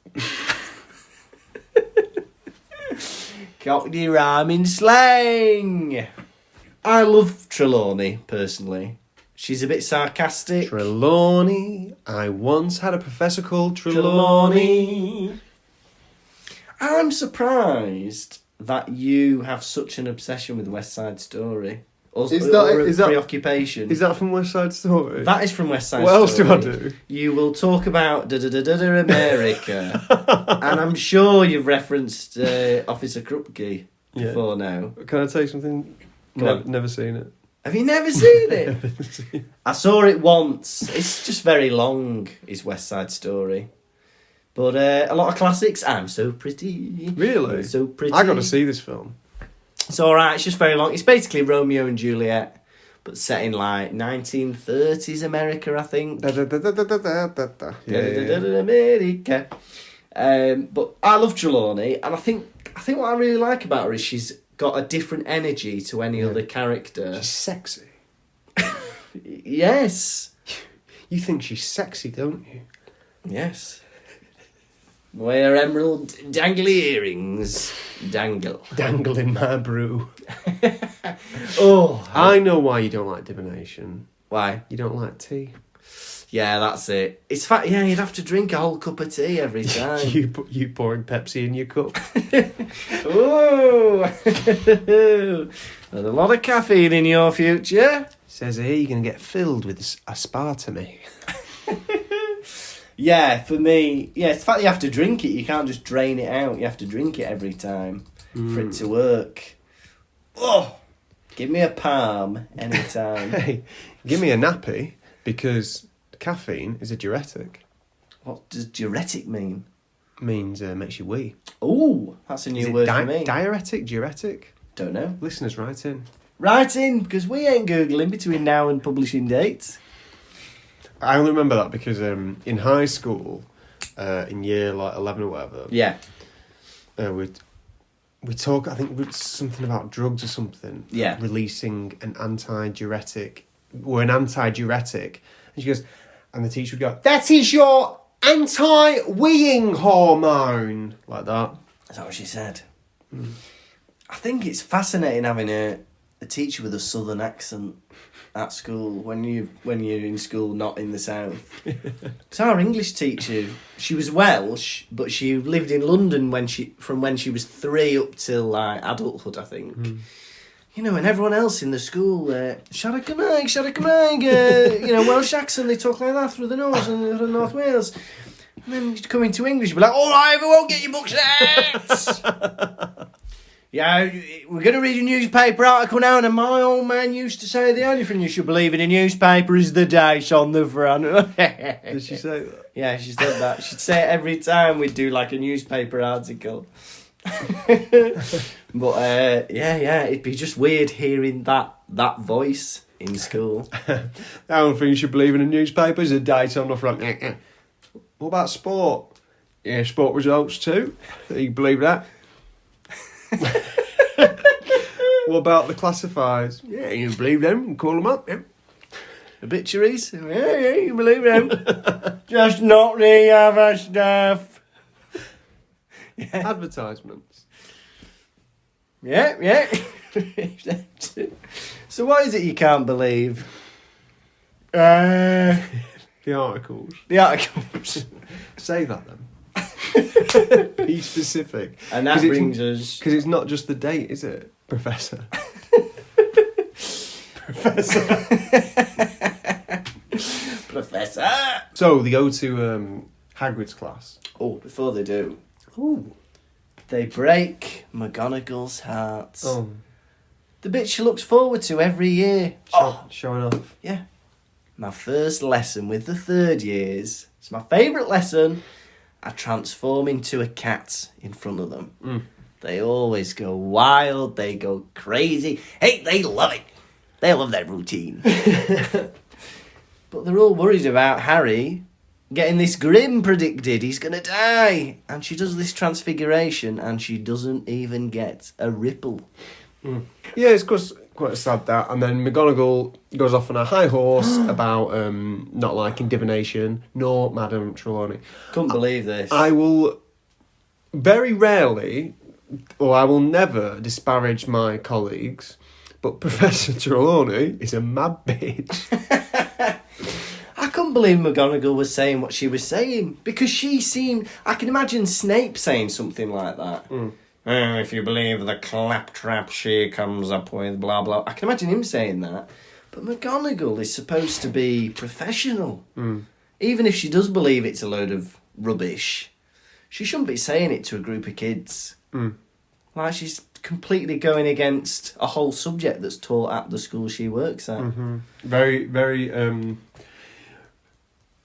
Cockney rhyming slang. I love Trelawney, personally. She's a bit sarcastic. Trelawney. I once had a professor called Trelawney. I'm surprised that you have such an obsession with West Side Story. Or a preoccupation. Is that from West Side Story? That is from West Side What else Story. do I do? You will talk about America. And I'm sure you've referenced Officer Kirkby before now. Can I tell you something? Never seen it. Have you never seen it? I saw it once. It's just very long, is West Side Story. But a lot of classics. I'm so pretty. Really? I'm so pretty. I got to see this film. It's alright, it's just very long. It's basically Romeo and Juliet, but set in like 1930s America, I think. America. But I love Trelawney, and I think what I really like about her is she's got a different energy to any other character. She's sexy. Yes. You think she's sexy, don't you? Yes. Wear emerald dangly earrings. Dangle. Dangling my brew. Oh. I know why you don't like divination. Why? You don't like tea. Yeah, that's it. It's fact. Yeah, you'd have to drink a whole cup of tea every time. you pouring Pepsi in your cup. Ooh. There's a lot of caffeine in your future. Says here you're going to get filled with aspartame. Yeah, for me, it's the fact that you have to drink it. You can't just drain it out. You have to drink it every time for it to work. Oh, give me a palm anytime. Hey, give me a nappy because caffeine is a diuretic. What does diuretic mean? Means makes you wee. Oh, that's a new word for me. Diuretic, diuretic? Don't know. Listeners, write in. Write in, because we ain't Googling between now and publishing date. I only remember that because in high school, in year like 11 or whatever, we talk. I think it's something about drugs or something. Yeah, releasing an anti-diuretic, and she goes, and the teacher would go, "That is your anti-weeing hormone. Like that. Is that what she said? I think it's fascinating having a teacher with a southern accent at school when you're in school, not in the south. Because our English teacher, she was Welsh, but she lived in London from when she was 3 up till like adulthood, I think. You know, and everyone else in the school, Siarad Cymraeg, Welsh accent, they talk like that through the nose in North Wales. And then you come into English, you'd be like, all right, everyone, get your books out! Yeah, we're going to read a newspaper article now, and my old man used to say the only thing you should believe in a newspaper is the date on the front. Did she say that? Yeah, she said that. She'd say it every time we'd do like a newspaper article. But it'd be just weird hearing that voice in school. The only thing you should believe in a newspaper is a date on the front. What about sport? Yeah, sport results too. You believe that? What about the classifieds? Yeah, you believe them? You can call them up. Yeah. Obituaries? Yeah, you believe them. Just not the other stuff. Yeah. Advertisements. Yeah. So what is it you can't believe? The articles. The articles. Say that then. Be specific. And that brings us... Because it's not just the date, is it, Professor? Professor! So, they go to Hagrid's class. Oh, before they do, Ooh. they break McGonagall's heart. Oh. The bit she looks forward to every year. Showing off. Yeah. My first lesson with the third years. It's my favourite lesson. I transform into a cat in front of them. They always go wild. They go crazy. Hey, they love it. They love their routine. But they're all worried about Harry getting this grim predicted. He's going to die. And she does this transfiguration and she doesn't even get a ripple. Yeah, it's quite sad that. And then McGonagall goes off on a high horse about not liking divination, nor Madame Trelawney. Couldn't believe this. I will very rarely, or I will never disparage my colleagues, but Professor Trelawney is a mad bitch. I couldn't believe McGonagall was saying what she was saying because she seemed... I can imagine Snape saying something like that. If you believe the claptrap she comes up with, blah, blah. I can imagine him saying that. But McGonagall is supposed to be professional. Even if she does believe it's a load of rubbish, she shouldn't be saying it to a group of kids. Like, she's completely going against a whole subject that's taught at the school she works at. Very, very,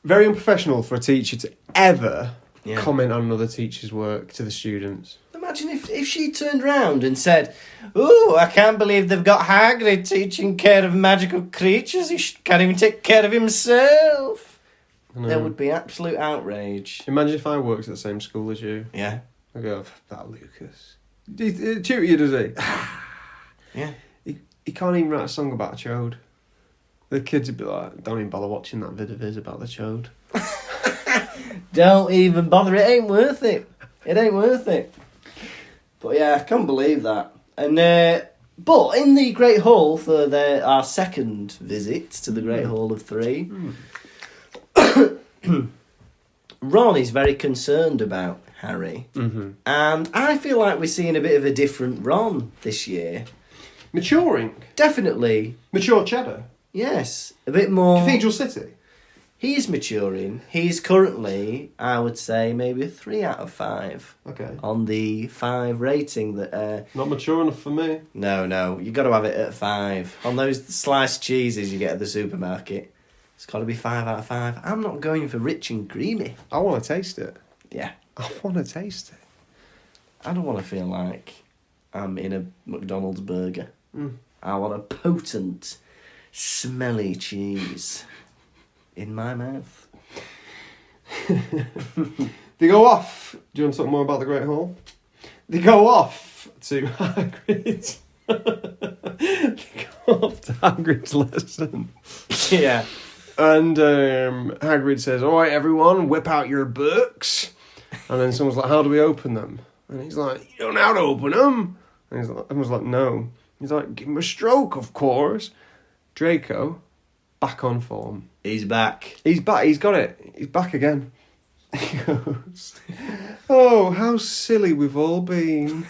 very unprofessional for a teacher to ever comment on another teacher's work to the students. Imagine if she turned round and said, "Ooh, I can't believe they've got Hagrid taking care of magical creatures. He can't even take care of himself." There would be absolute outrage. Imagine if I worked at the same school as you. Yeah. I go, that Lukas. Tutor you, does he? Yeah. He can't even write a song about a chode. The kids would be like, don't even bother watching that vid of his about the chode. Don't even bother. It ain't worth it. It ain't worth it. But yeah, I can't believe that. And but in the Great Hall for our second visit to the Great Hall of Three, Ron is very concerned about Harry. And I feel like we're seeing a bit of a different Ron this year. Maturing. Definitely. Mature cheddar. Yes. A bit more... Cathedral City. He is maturing. He's currently, I would say, maybe a 3 out of 5. Okay. On the 5 rating that... Not mature enough for me. No. You got to have it at 5. On those sliced cheeses you get at the supermarket, it's got to be 5 out of 5. I'm not going for rich and creamy. I want to taste it. Yeah. I want to taste it. I don't want to feel like I'm in a McDonald's burger. I want a potent, smelly cheese in my mouth. They go off. Do you want to talk more about the Great Hall? They go off to Hagrid's. They go off to Hagrid's lesson. Yeah. And Hagrid says, "All right, everyone, whip out your books." And then someone's like, "How do we open them?" And he's like, "You don't know how to open them." And everyone's like, "No." He's like, "Give him a stroke, of course." Draco, back on form. He's back. He's back. He's got it. He's back again. He goes, "Oh, how silly we've all been."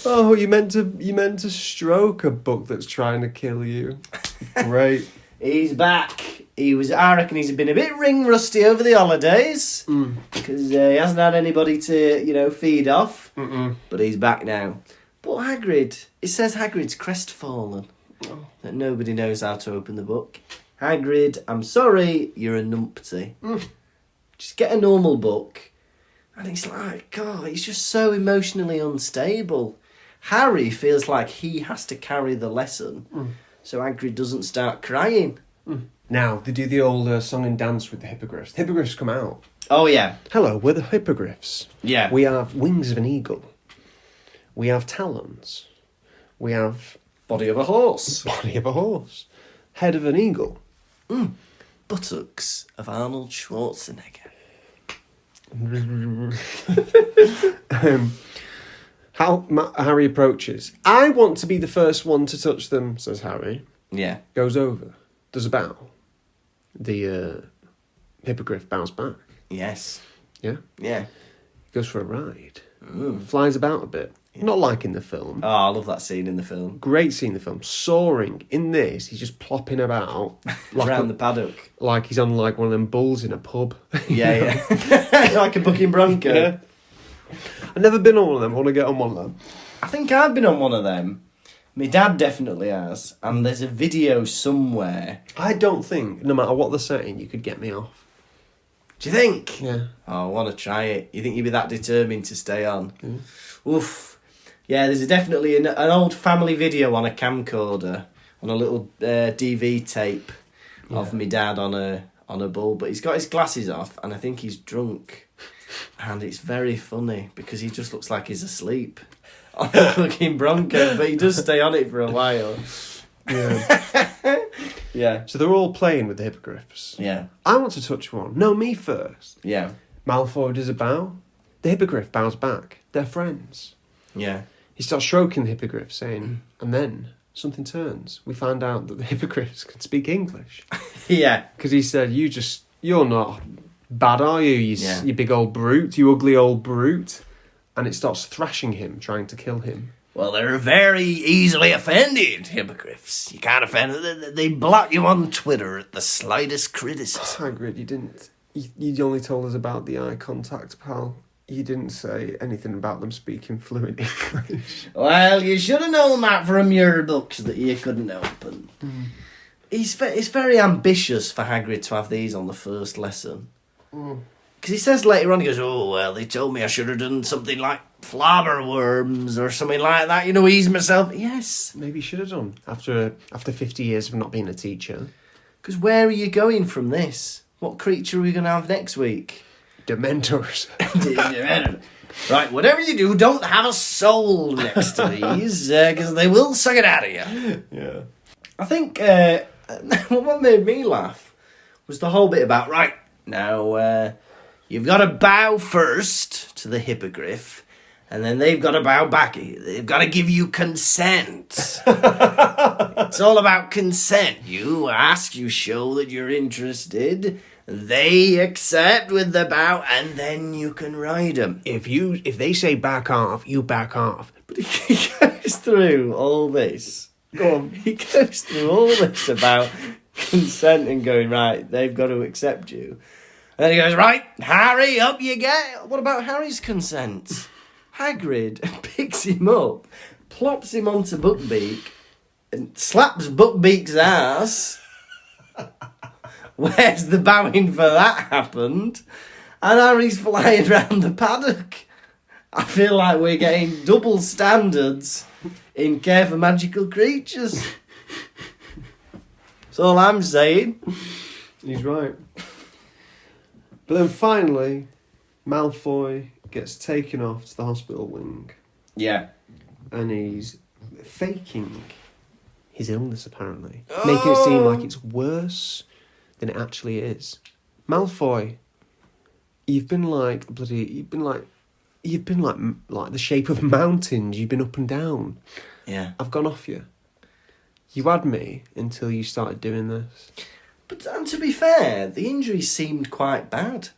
"Oh, you meant to stroke a book that's trying to kill you." Great. He's back. I reckon he's been a bit ring rusty over the holidays because he hasn't had anybody to, feed off. But he's back now. But Hagrid, it says Hagrid's crestfallen. That nobody knows how to open the book. Hagrid, I'm sorry, you're a numpty. Just get a normal book. And he's like, God, he's just so emotionally unstable. Harry feels like he has to carry the lesson so Hagrid doesn't start crying. Now, they do the old song and dance with the hippogriffs. The hippogriffs come out. Oh, yeah. Hello, we're the hippogriffs. Yeah. We have wings of an eagle. We have talons. We have... Body of a horse. Body of a horse. Head of an eagle. Buttocks of Arnold Schwarzenegger. Harry approaches. "I want to be the first one to touch them," says Harry. Yeah. Goes over. Does a bow. The hippogriff bows back. Yes. Yeah? Yeah. Goes for a ride. Flies about a bit. Yeah. Not like in the film. Oh, I love that scene in the film. Great scene in the film. Soaring. In this, he's just plopping about. Around the paddock. Like he's on like one of them bulls in a pub. Yeah. Like a bucking bronco. Yeah. I've never been on one of them. I want to get on one of them. I think I've been on one of them. My dad definitely has. And there's a video somewhere. I don't think, no matter what they're saying, you could get me off. Do you think? Yeah. Oh, I want to try it. You think you'd be that determined to stay on? Oof. Yeah, there's definitely an old family video on a camcorder, on a little DV tape of my dad on a bull. But he's got his glasses off, and I think he's drunk. And it's very funny, because he just looks like he's asleep on a fucking bronco, but he does stay on it for a while. Yeah. Yeah. So they're all playing with the hippogriffs. Yeah. I want to touch one. No, me first. Yeah. Malfoy does a bow. The hippogriff bows back. They're friends. Yeah. He starts stroking the hippogriff, saying, and then something turns. We find out that the hippogriffs can speak English. Yeah. Because he said, you're not bad, are you? You big old brute, you ugly old brute. And it starts thrashing him, trying to kill him. Well, they're very easily offended, hippogriffs. You can't offend them. They block you on Twitter at the slightest criticism. Hagrid, you didn't... You only told us about the eye contact, pal. You didn't say anything about them speaking fluent English. Well, you should have known that from your books that you couldn't open. It's very ambitious for Hagrid to have these on the first lesson. Because he says later on, he goes, "Oh, well, they told me I should have done something like flabberworms or something like that, ease myself." Yes. Maybe you should have done, after 50 years of not being a teacher. Because where are you going from this? What creature are we going to have next week? Dementors. Right, whatever you do, don't have a soul next to these, because they will suck it out of you. Yeah. I think what made me laugh was the whole bit about, right, now you've got to bow first to the hippogriff, and then they've got to bow back. They've got to give you consent. It's all about consent. You ask, you show that you're interested. They accept with the bow, and then you can ride them. If they say back off, you back off. But he goes through all this. Go on. He goes through all this about consent and going, right, they've got to accept you. And then he goes, right, Harry, up you get. What about Harry's consent? Hagrid picks him up, plops him onto Buckbeak, and slaps Buckbeak's ass. Where's the bowing for that happened? And Harry's flying around the paddock. I feel like we're getting double standards in Care for Magical Creatures. That's all I'm saying. He's right. But then finally, Malfoy gets taken off to the hospital wing. Yeah. And he's faking his illness, apparently. Making it seem like it's worse than it actually is. Malfoy, you've been like the shape of mountains. You've been up and down. Yeah. I've gone off you. You had me until you started doing this. But and to be fair, the injuries seemed quite bad.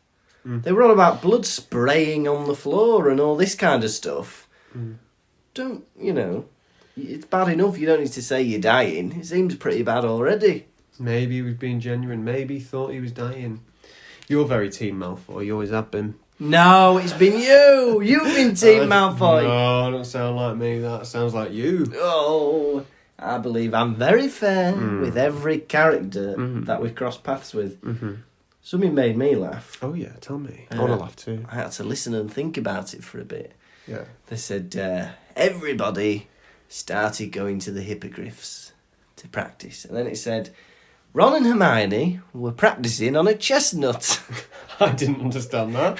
They were all about blood spraying on the floor and all this kind of stuff. Don't, it's bad enough you don't need to say you're dying. It seems pretty bad already. Maybe he was being genuine. Maybe he thought he was dying. You're very Team Malfoy. You always have been. No, it's been you. You've been Team Malfoy. No, it don't sound like me. That sounds like you. Oh, I believe I'm very fair with every character that we've crossed paths with. Something made me laugh. Oh yeah, tell me. I want to laugh too. I had to listen and think about it for a bit. Yeah. They said everybody started going to the hippogriffs to practice. And then it said Ron and Hermione were practicing on a chestnut. I didn't understand that.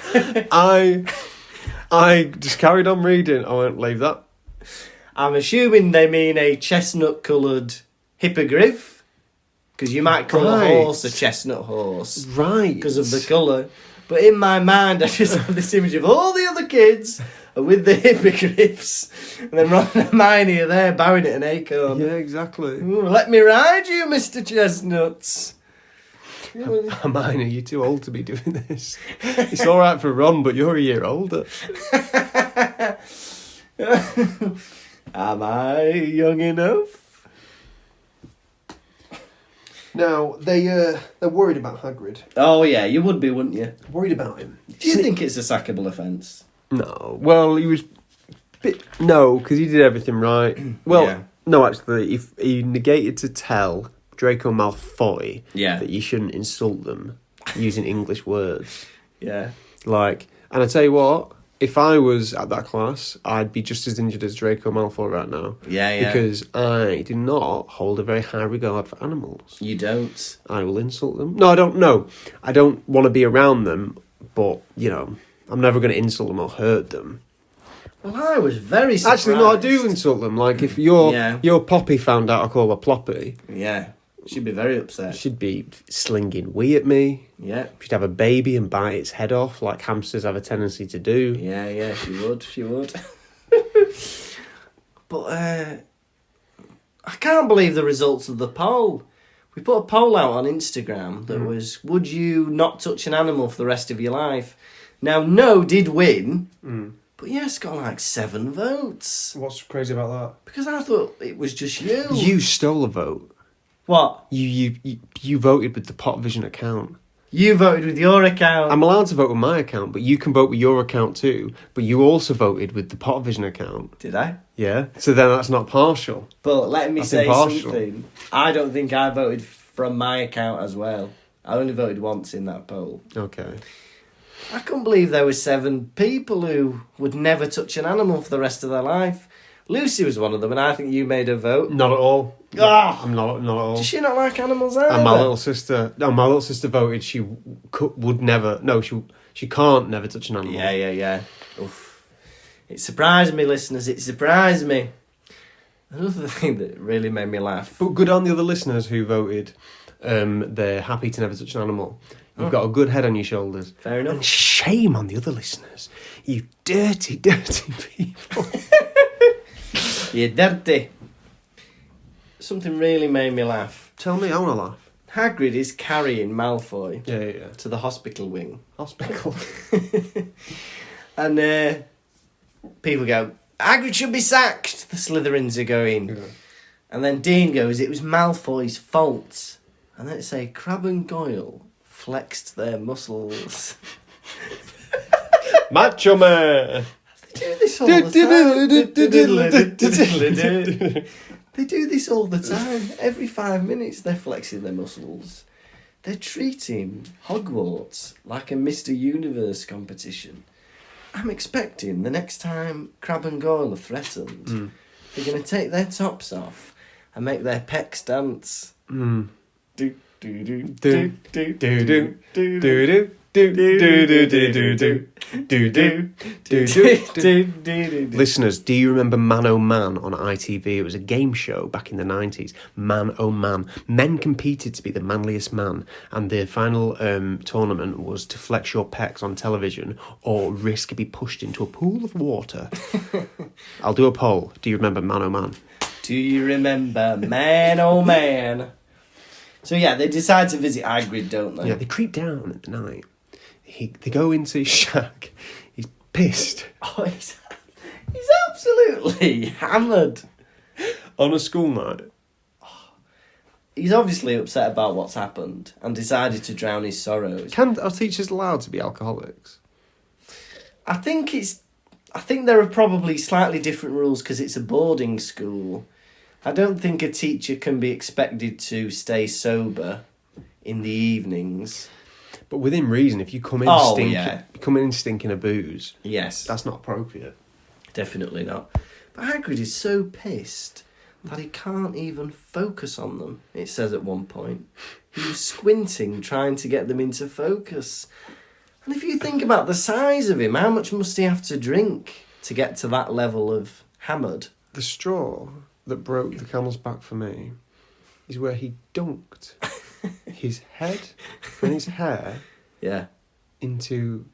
I just carried on reading. I won't leave that. I'm assuming they mean a chestnut-coloured hippogriff. Because you might call a horse a chestnut horse. Right. Because of the colour. But in my mind, I just have this image of all the other kids are with the hippogriffs. And then Ron and Hermione are there bowing at an acorn. Yeah, exactly. Ooh, let me ride you, Mr. Chestnuts. Hermione, you're too old to be doing this. It's all right for Ron, but you're a year older. Am I young enough? Now, they're worried about Hagrid. Oh, yeah, you would be, wouldn't you? Worried about him. Do you think it's a sackable offence? No. Well, he was... No, because he did everything right. Well, Yeah. no, actually, he negated to tell Draco Malfoy that you shouldn't insult them using English words. Yeah. And I tell you what, if I was at that class, I'd be just as injured as Draco Malfoy right now. Yeah. Because I do not hold a very high regard for animals. You don't? I will insult them. No, I don't know. I don't want to be around them, but, I'm never going to insult them or hurt them. Well, I was very surprised. Actually, no, I do insult them. Like, if your Poppy found out I call her Ploppy... Yeah, she'd be very upset. She'd be slinging wee at me. Yeah. She'd have a baby and bite its head off, like hamsters have a tendency to do. Yeah, she would. But I can't believe the results of the poll. We put a poll out on Instagram that was, would you not touch an animal for the rest of your life? Now, no did win, but yes, got like 7 votes. What's crazy about that? Because I thought it was just you. You stole a vote. What? You voted with the Pottervision account. You voted with your account. I'm allowed to vote with my account, but you can vote with your account too. But you also voted with the Pottervision account. Did I? Yeah. So then that's not partial. But let me That's say impartial. something. I don't think I voted from my account as well. I only voted once in that poll. Okay. I couldn't believe there were 7 people who would never touch an animal for the rest of their life. Lucy was one of them, and I think you made her vote. Not at all. Ah! I'm not at all. Does she not like animals either? And my little sister voted she would never. No, she can't never touch an animal. Yeah. Oof. It surprised me, listeners. It surprised me. Another thing that really made me laugh. But good on the other listeners who voted. They're happy to never touch an animal. You've got a good head on your shoulders. Fair enough. And shame on the other listeners. You dirty, dirty people. You're dirty. Something really made me laugh. Tell me, I want to laugh. Hagrid is carrying Malfoy Yeah. to the hospital wing. Hospital. And people go, Hagrid should be sacked. The Slytherins are going. Yeah. And then Dean goes, it was Malfoy's fault. And then it say, Crabbe and Goyle flexed their muscles. Macho man. They do this all the time. They do this all the time. Every 5 minutes they're flexing their muscles. They're treating Hogwarts like a Mr. Universe competition. I'm expecting the next time Crabbe and Goyle are threatened, they're going to take their tops off and make their pecs dance. Do, do, do, do, do, do, do, do, do do do do do do do do do do. Listeners, do you remember Man Oh Man on ITV? It was a game show back in the 90s. Man Oh Man. Men competed to be the manliest man, and the final tournament was to flex your pecs on television or risk being pushed into a pool of water. I'll do a poll. Do you remember Man Oh Man? Do you remember Man Oh Man? So yeah, they decide to visit Hagrid, don't they? Yeah, they creep down at the night. They go into his shack. He's pissed. Oh, he's absolutely hammered. On a school night. He's obviously upset about what's happened and decided to drown his sorrows. Are teachers allowed to be alcoholics? I think there are probably slightly different rules because it's a boarding school. I don't think a teacher can be expected to stay sober in the evenings. But within reason, if you come in stinking of booze, Yes. that's not appropriate. Definitely not. But Hagrid is so pissed that he can't even focus on them, it says at one point. He was squinting, trying to get them into focus. And if you think about the size of him, how much must he have to drink to get to that level of hammered? The straw that broke the camel's back for me is where he dunked his head and his hair Yeah. into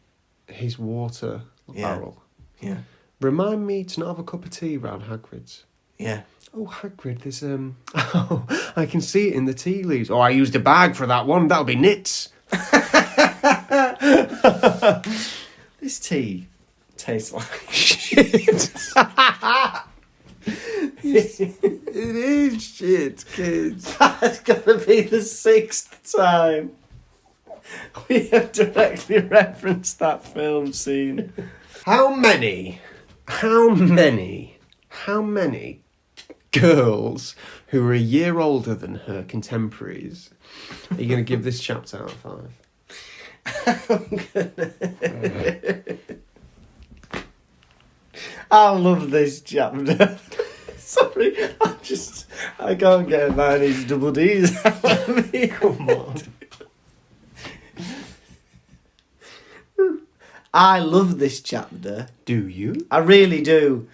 his water barrel. Yeah. Remind me to not have a cup of tea round Hagrid's. Yeah. Oh, Hagrid, there's oh, I can see it in the tea leaves. Oh, I used a bag for that one. That'll be nits. This tea tastes like Shit. It is shit, kids. That's gonna be the 6th time we have directly referenced that film scene. How many girls who are a year older than her contemporaries are you going to give this chapter out of 5? I love this chapter. Sorry, I can't get mine. It's double D's. Come on. I love this chapter. Do you? I really do.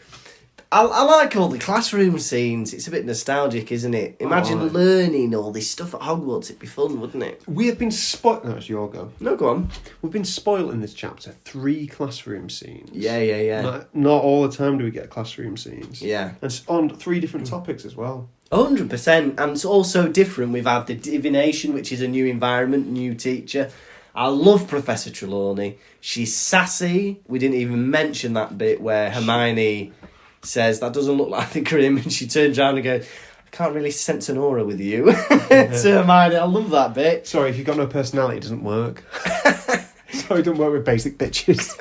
I like all the classroom scenes. It's a bit nostalgic, isn't it? Imagine right. learning all this stuff at Hogwarts. It'd be fun, wouldn't it? We have been spoilt. No, it's your go. No, go on. We've been spoilt in this chapter. 3 classroom scenes. Yeah. Not all the time do we get classroom scenes. Yeah. And it's on 3 different topics as well. 100%. And it's also different. We've had the divination, which is a new environment, new teacher. I love Professor Trelawney. She's sassy. We didn't even mention that bit where Hermione says, that doesn't look like the Grim, and she turns around and goes, I can't really sense an aura with you. To Hermione, I love that bit. Sorry, if you've got no personality, it doesn't work. Sorry, it don't work with basic bitches.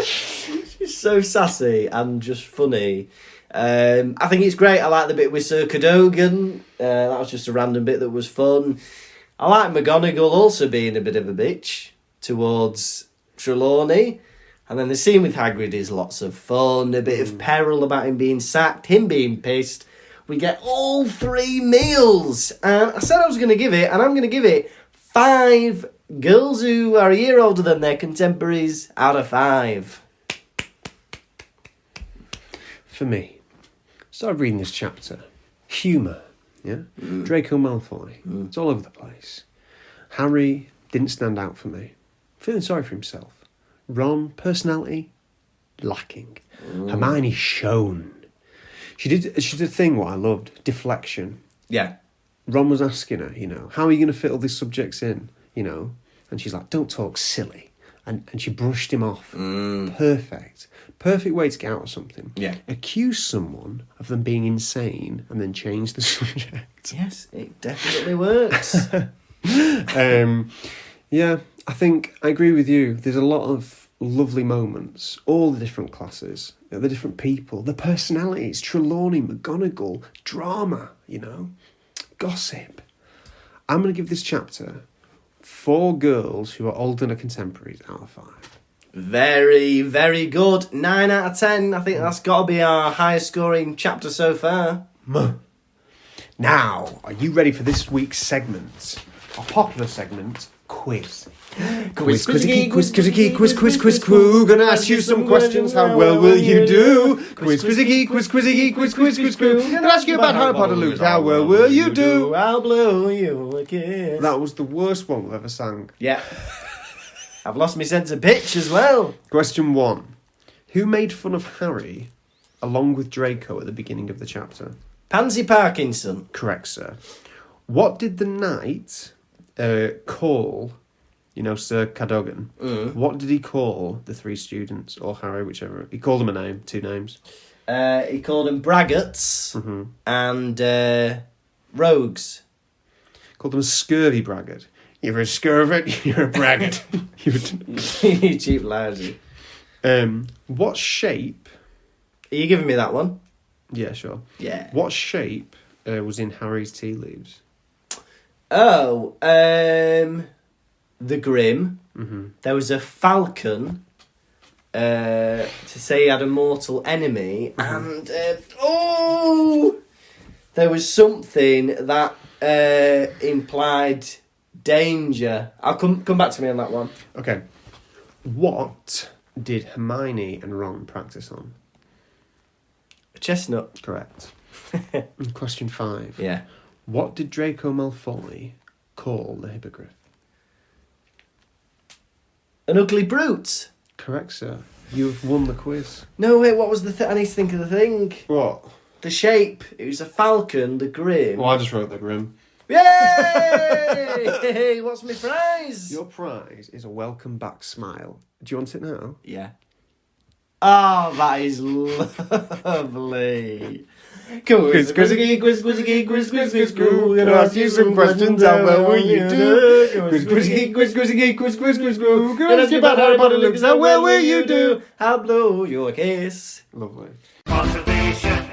She's so sassy and just funny. I think it's great. I like the bit with Sir Cadogan. That was just a random bit that was fun. I like McGonagall also being a bit of a bitch towards Trelawney. And then the scene with Hagrid is lots of fun, a bit of peril about him being sacked, him being pissed. We get all 3 meals. And I said I was going to give it, and I'm going to give it 5 girls who are a year older than their contemporaries out of 5. For me, started reading this chapter. Humour, yeah? Draco Malfoy. It's all over the place. Harry didn't stand out for me. Feeling sorry for himself. Ron, personality, lacking. Hermione shone. She did a thing what I loved, deflection. Yeah. Ron was asking her, how are you going to fit all these subjects in, And she's like, don't talk silly. And she brushed him off. Perfect. Perfect way to get out of something. Yeah. Accuse someone of them being insane and then change the subject. Yes, it definitely works. Yeah, I think I agree with you. There's a lot of lovely moments, all the different classes, the different people, the personalities, Trelawney, McGonagall, drama, gossip. I'm going to give this chapter 4 girls who are older than her contemporaries out of 5. Very, very good. 9 out of 10. I think that's got to be our highest scoring chapter so far. Now, are you ready for this week's segment? Our popular segment, quiz. Quiz, quizzy, quiz, quizzy, quiz, quiz, quiz, quiz. Gonna ask you some questions. How well will you do? Quiz, quizzy, quiz, quizzy, quiz, quiz, quiz, quiz. Gonna ask you about Harry Potter, Lukas. How well will you do? I'll blow you a kiss. That was the worst one we've ever sang. Yeah. I've lost my sense of pitch as well. Question 1. Who made fun of Harry along with Draco at the beginning of the chapter? Pansy Parkinson. Correct, sir. What did the knight call, Sir Cadogan? What did he call the 3 students, or Harry, whichever? He called them a name, 2 names. He called them braggarts and rogues. Called them a scurvy braggart. You're a scurvit, you're a braggart. You cheap lousy. What shape... Are you giving me that one? Yeah, sure. Yeah. What shape was in Harry's tea leaves? Oh, the Grim. There was a falcon to say he had a mortal enemy, and there was something that implied danger. I'll come back to me on that one. Okay. What did Hermione and Ron practice on? A chestnut. Correct. Question 5. Yeah. What did Draco Malfoy call the hippogriff? An ugly brute. Correct, sir. You've won the quiz. No, wait, what was the I need to think of the thing. What? The shape. It was a falcon, the Grim. Well, I just wrote the Grim. Yay! What's my prize? Your prize is a welcome back smile. Do you want it now? Yeah. Oh, that is lovely. Quiz, quiz, quiz, quiz, quiz, quiz, quiz, we're gonna ask you some questions. How well will you do? Quiz, quiz, quiz, quiz, quiz, quiz, quiz, we're gonna ask you about Harry Potter, Lukas. How well will you do? I'll blow your kiss. Lovely. Pottervision.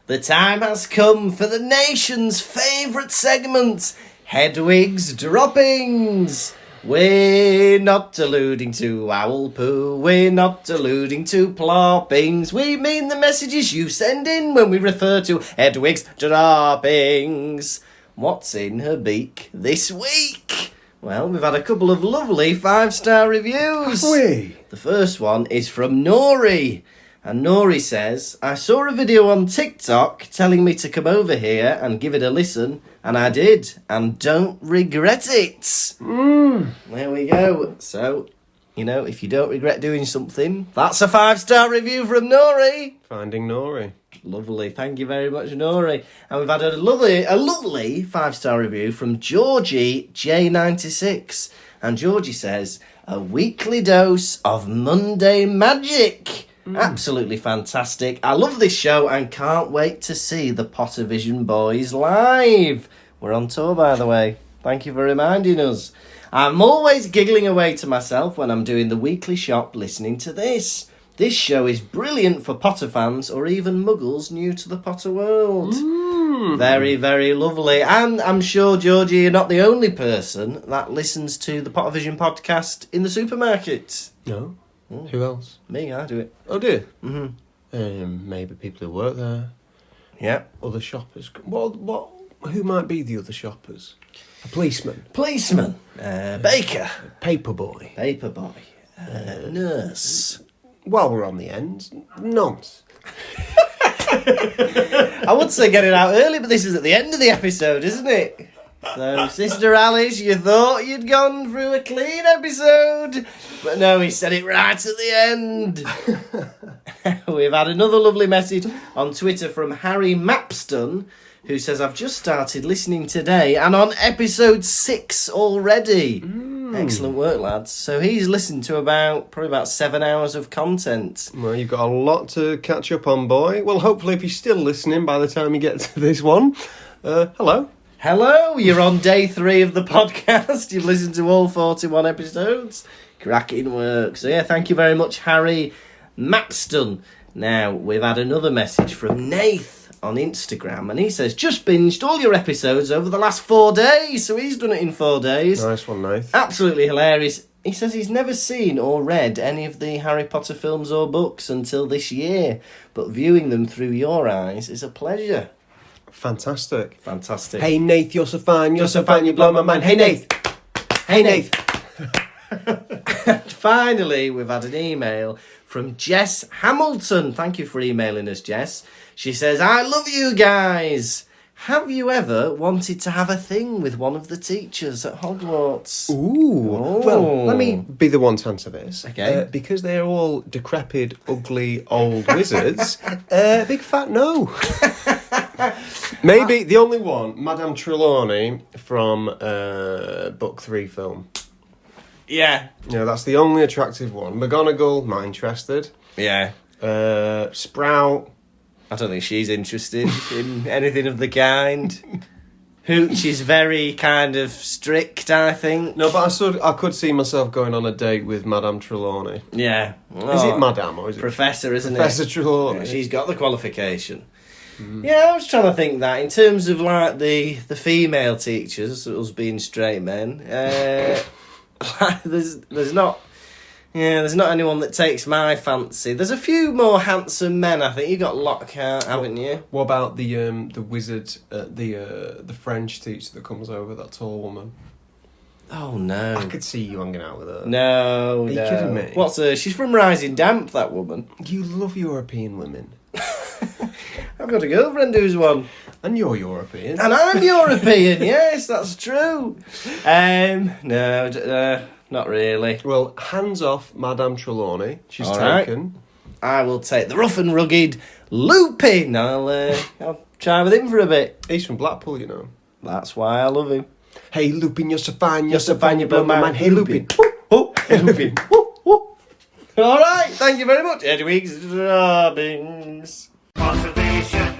The time has come for the nation's favourite segment, Hedwig's Droppings. We're not alluding to owl poo, we're not alluding to ploppings. We mean the messages you send in when we refer to Hedwig's Droppings. What's in her beak this week? Well, we've had a couple of lovely 5-star reviews. We. The first one is from Nori. And Nori says, I saw a video on TikTok telling me to come over here and give it a listen, and I did, and don't regret it. There we go. So, if you don't regret doing something, that's a 5-star review from Nori. Finding Nori. Lovely. Thank you very much, Nori. And we've had a lovely 5-star review from Georgie J96. And Georgie says, a weekly dose of Monday magic. Absolutely fantastic. I love this show and can't wait to see the Pottervision boys live. We're on tour, by the way. Thank you for reminding us. I'm always giggling away to myself when I'm doing the weekly shop listening to this. This show is brilliant for Potter fans or even muggles new to the Potter world. Very, very lovely. And I'm sure, Georgie, you're not the only person that listens to the Pottervision podcast in the supermarket. No. Who else? Me, I do it. Oh, do you? Maybe people who work there. Yeah. Other shoppers. What? Who might be the other shoppers? A policeman. Policeman. Baker. Paperboy. Paperboy. Nurse. While we're on the end, nonce. I would say get it out early, but this is at the end of the episode, isn't it? So, Sister Alice, you thought you'd gone through a clean episode, but no, he said it right at the end. We've had another lovely message on Twitter from Harry Mapston, who says, I've just started listening today and on episode 6 already. Excellent work, lads. So he's listened to probably about 7 hours of content. Well, you've got a lot to catch up on, boy. Well, hopefully if you're still listening by the time you get to this one, hello. Hello, you're on day 3 of the podcast. You've listened to all 41 episodes. Cracking work. So yeah, thank you very much, Harry Mapston. Now, we've had another message from Nath on Instagram, and he says, just binged all your episodes over the last 4 days. So he's done it in 4 days. Nice one, Nath. Absolutely hilarious. He says he's never seen or read any of the Harry Potter films or books until this year, but viewing them through your eyes is a pleasure. Fantastic. Fantastic. Hey, Nath, you're so fine, you blow my mind. Hey, Nath. Hey, Nath. Finally, we've had an email from Jess Hamilton. Thank you for emailing us, Jess. She says, I love you guys. Have you ever wanted to have a thing with one of the teachers at Hogwarts? Ooh. Oh. Well, let me be the one to answer this. Okay. Because they're all decrepit, ugly, old wizards, big fat no. Maybe the only one, Madame Trelawney from Book 3 film. Yeah. Yeah, that's the only attractive one. McGonagall, not interested. Yeah. Sprout. I don't think she's interested in anything of the kind. Hooch is very kind of strict, I think. No, but I could see myself going on a date with Madame Trelawney. Yeah. Is it Madame or is it Professor, isn't Professor it? Trelawney? Yeah, she's got the qualification. Yeah, I was trying to think that in terms of like the female teachers, us being straight men, there's not anyone that takes my fancy. There's a few more handsome men. I think you got Lockhart, haven't you? What about the wizard, the French teacher that comes over, that tall woman? Oh no! I could see you hanging out with her. No, Are you no. kidding me? What's her? She's from Rising Damp. That woman. You love European women, I've got a girlfriend who's one. and you're European. And I'm European, yes, that's true. No, not really. Well, hands off, Madame Trelawney. She's All right. taken. I will take the rough and rugged Lupin. I'll try with him for a bit. He's from Blackpool, you know. That's why I love him. Hey, Lupin, you're so fine, You're so fine, you blow my mind. Hey, Lupin. Oh, hey, Lupin. All right, thank you very much, Edwig's Drobbings. Pottervision.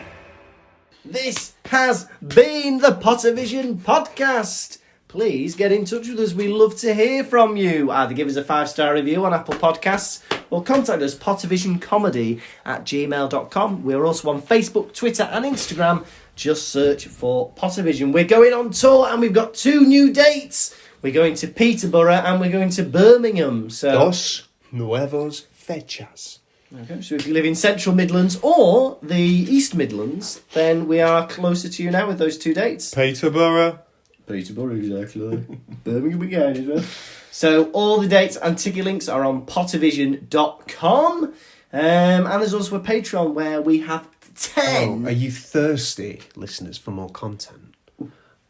This has been the Pottervision podcast. Please get in touch with us. We love to hear from you. Either give us a 5-star review on Apple Podcasts or contact us, pottervisioncomedy@gmail.com. We're also on Facebook, Twitter and Instagram. Just search for Pottervision. We're going on tour and we've got 2 new dates. We're going to Peterborough and we're going to Birmingham. So, Dos nuevos fechas. okay, so if you live in Central Midlands or the East Midlands, then we are closer to you now with those 2 dates. Peterborough. Peterborough, exactly. Birmingham again as well. So all the dates and ticket links are on pottervision.com. And there's also a Patreon where we have 10. Oh, are you thirsty, listeners, for more content?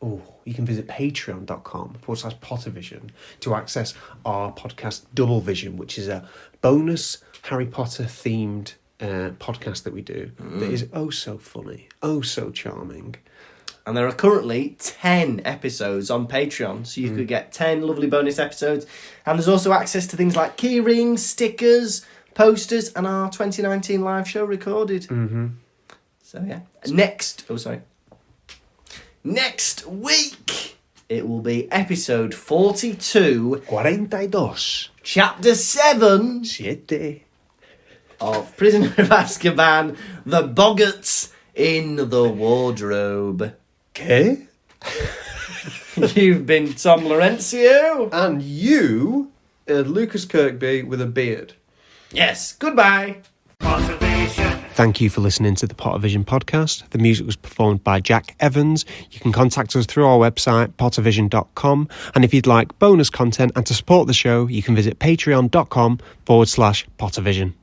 Oh, you can visit patreon.com/Pottervision to access our podcast Double Vision, which is a bonus Harry Potter themed podcast that we do that is oh so funny, oh so charming. And there are currently 10 episodes on Patreon, so you could get 10 lovely bonus episodes. And there's also access to things like key rings, stickers, posters, and our 2019 live show recorded. Mm-hmm. So yeah. Next week, it will be episode 42, 42. chapter 7 Siete. of Prisoner of Azkaban, The Boggarts in the Wardrobe. Okay. You've been Tom Laurencio. And you, Lukas Kirkby with a beard. Yes, goodbye. Pottervision. Thank you for listening to the Pottervision podcast. The music was performed by Jack Evans. You can contact us through our website, pottervision.com. And if you'd like bonus content and to support the show, you can visit patreon.com/Pottervision.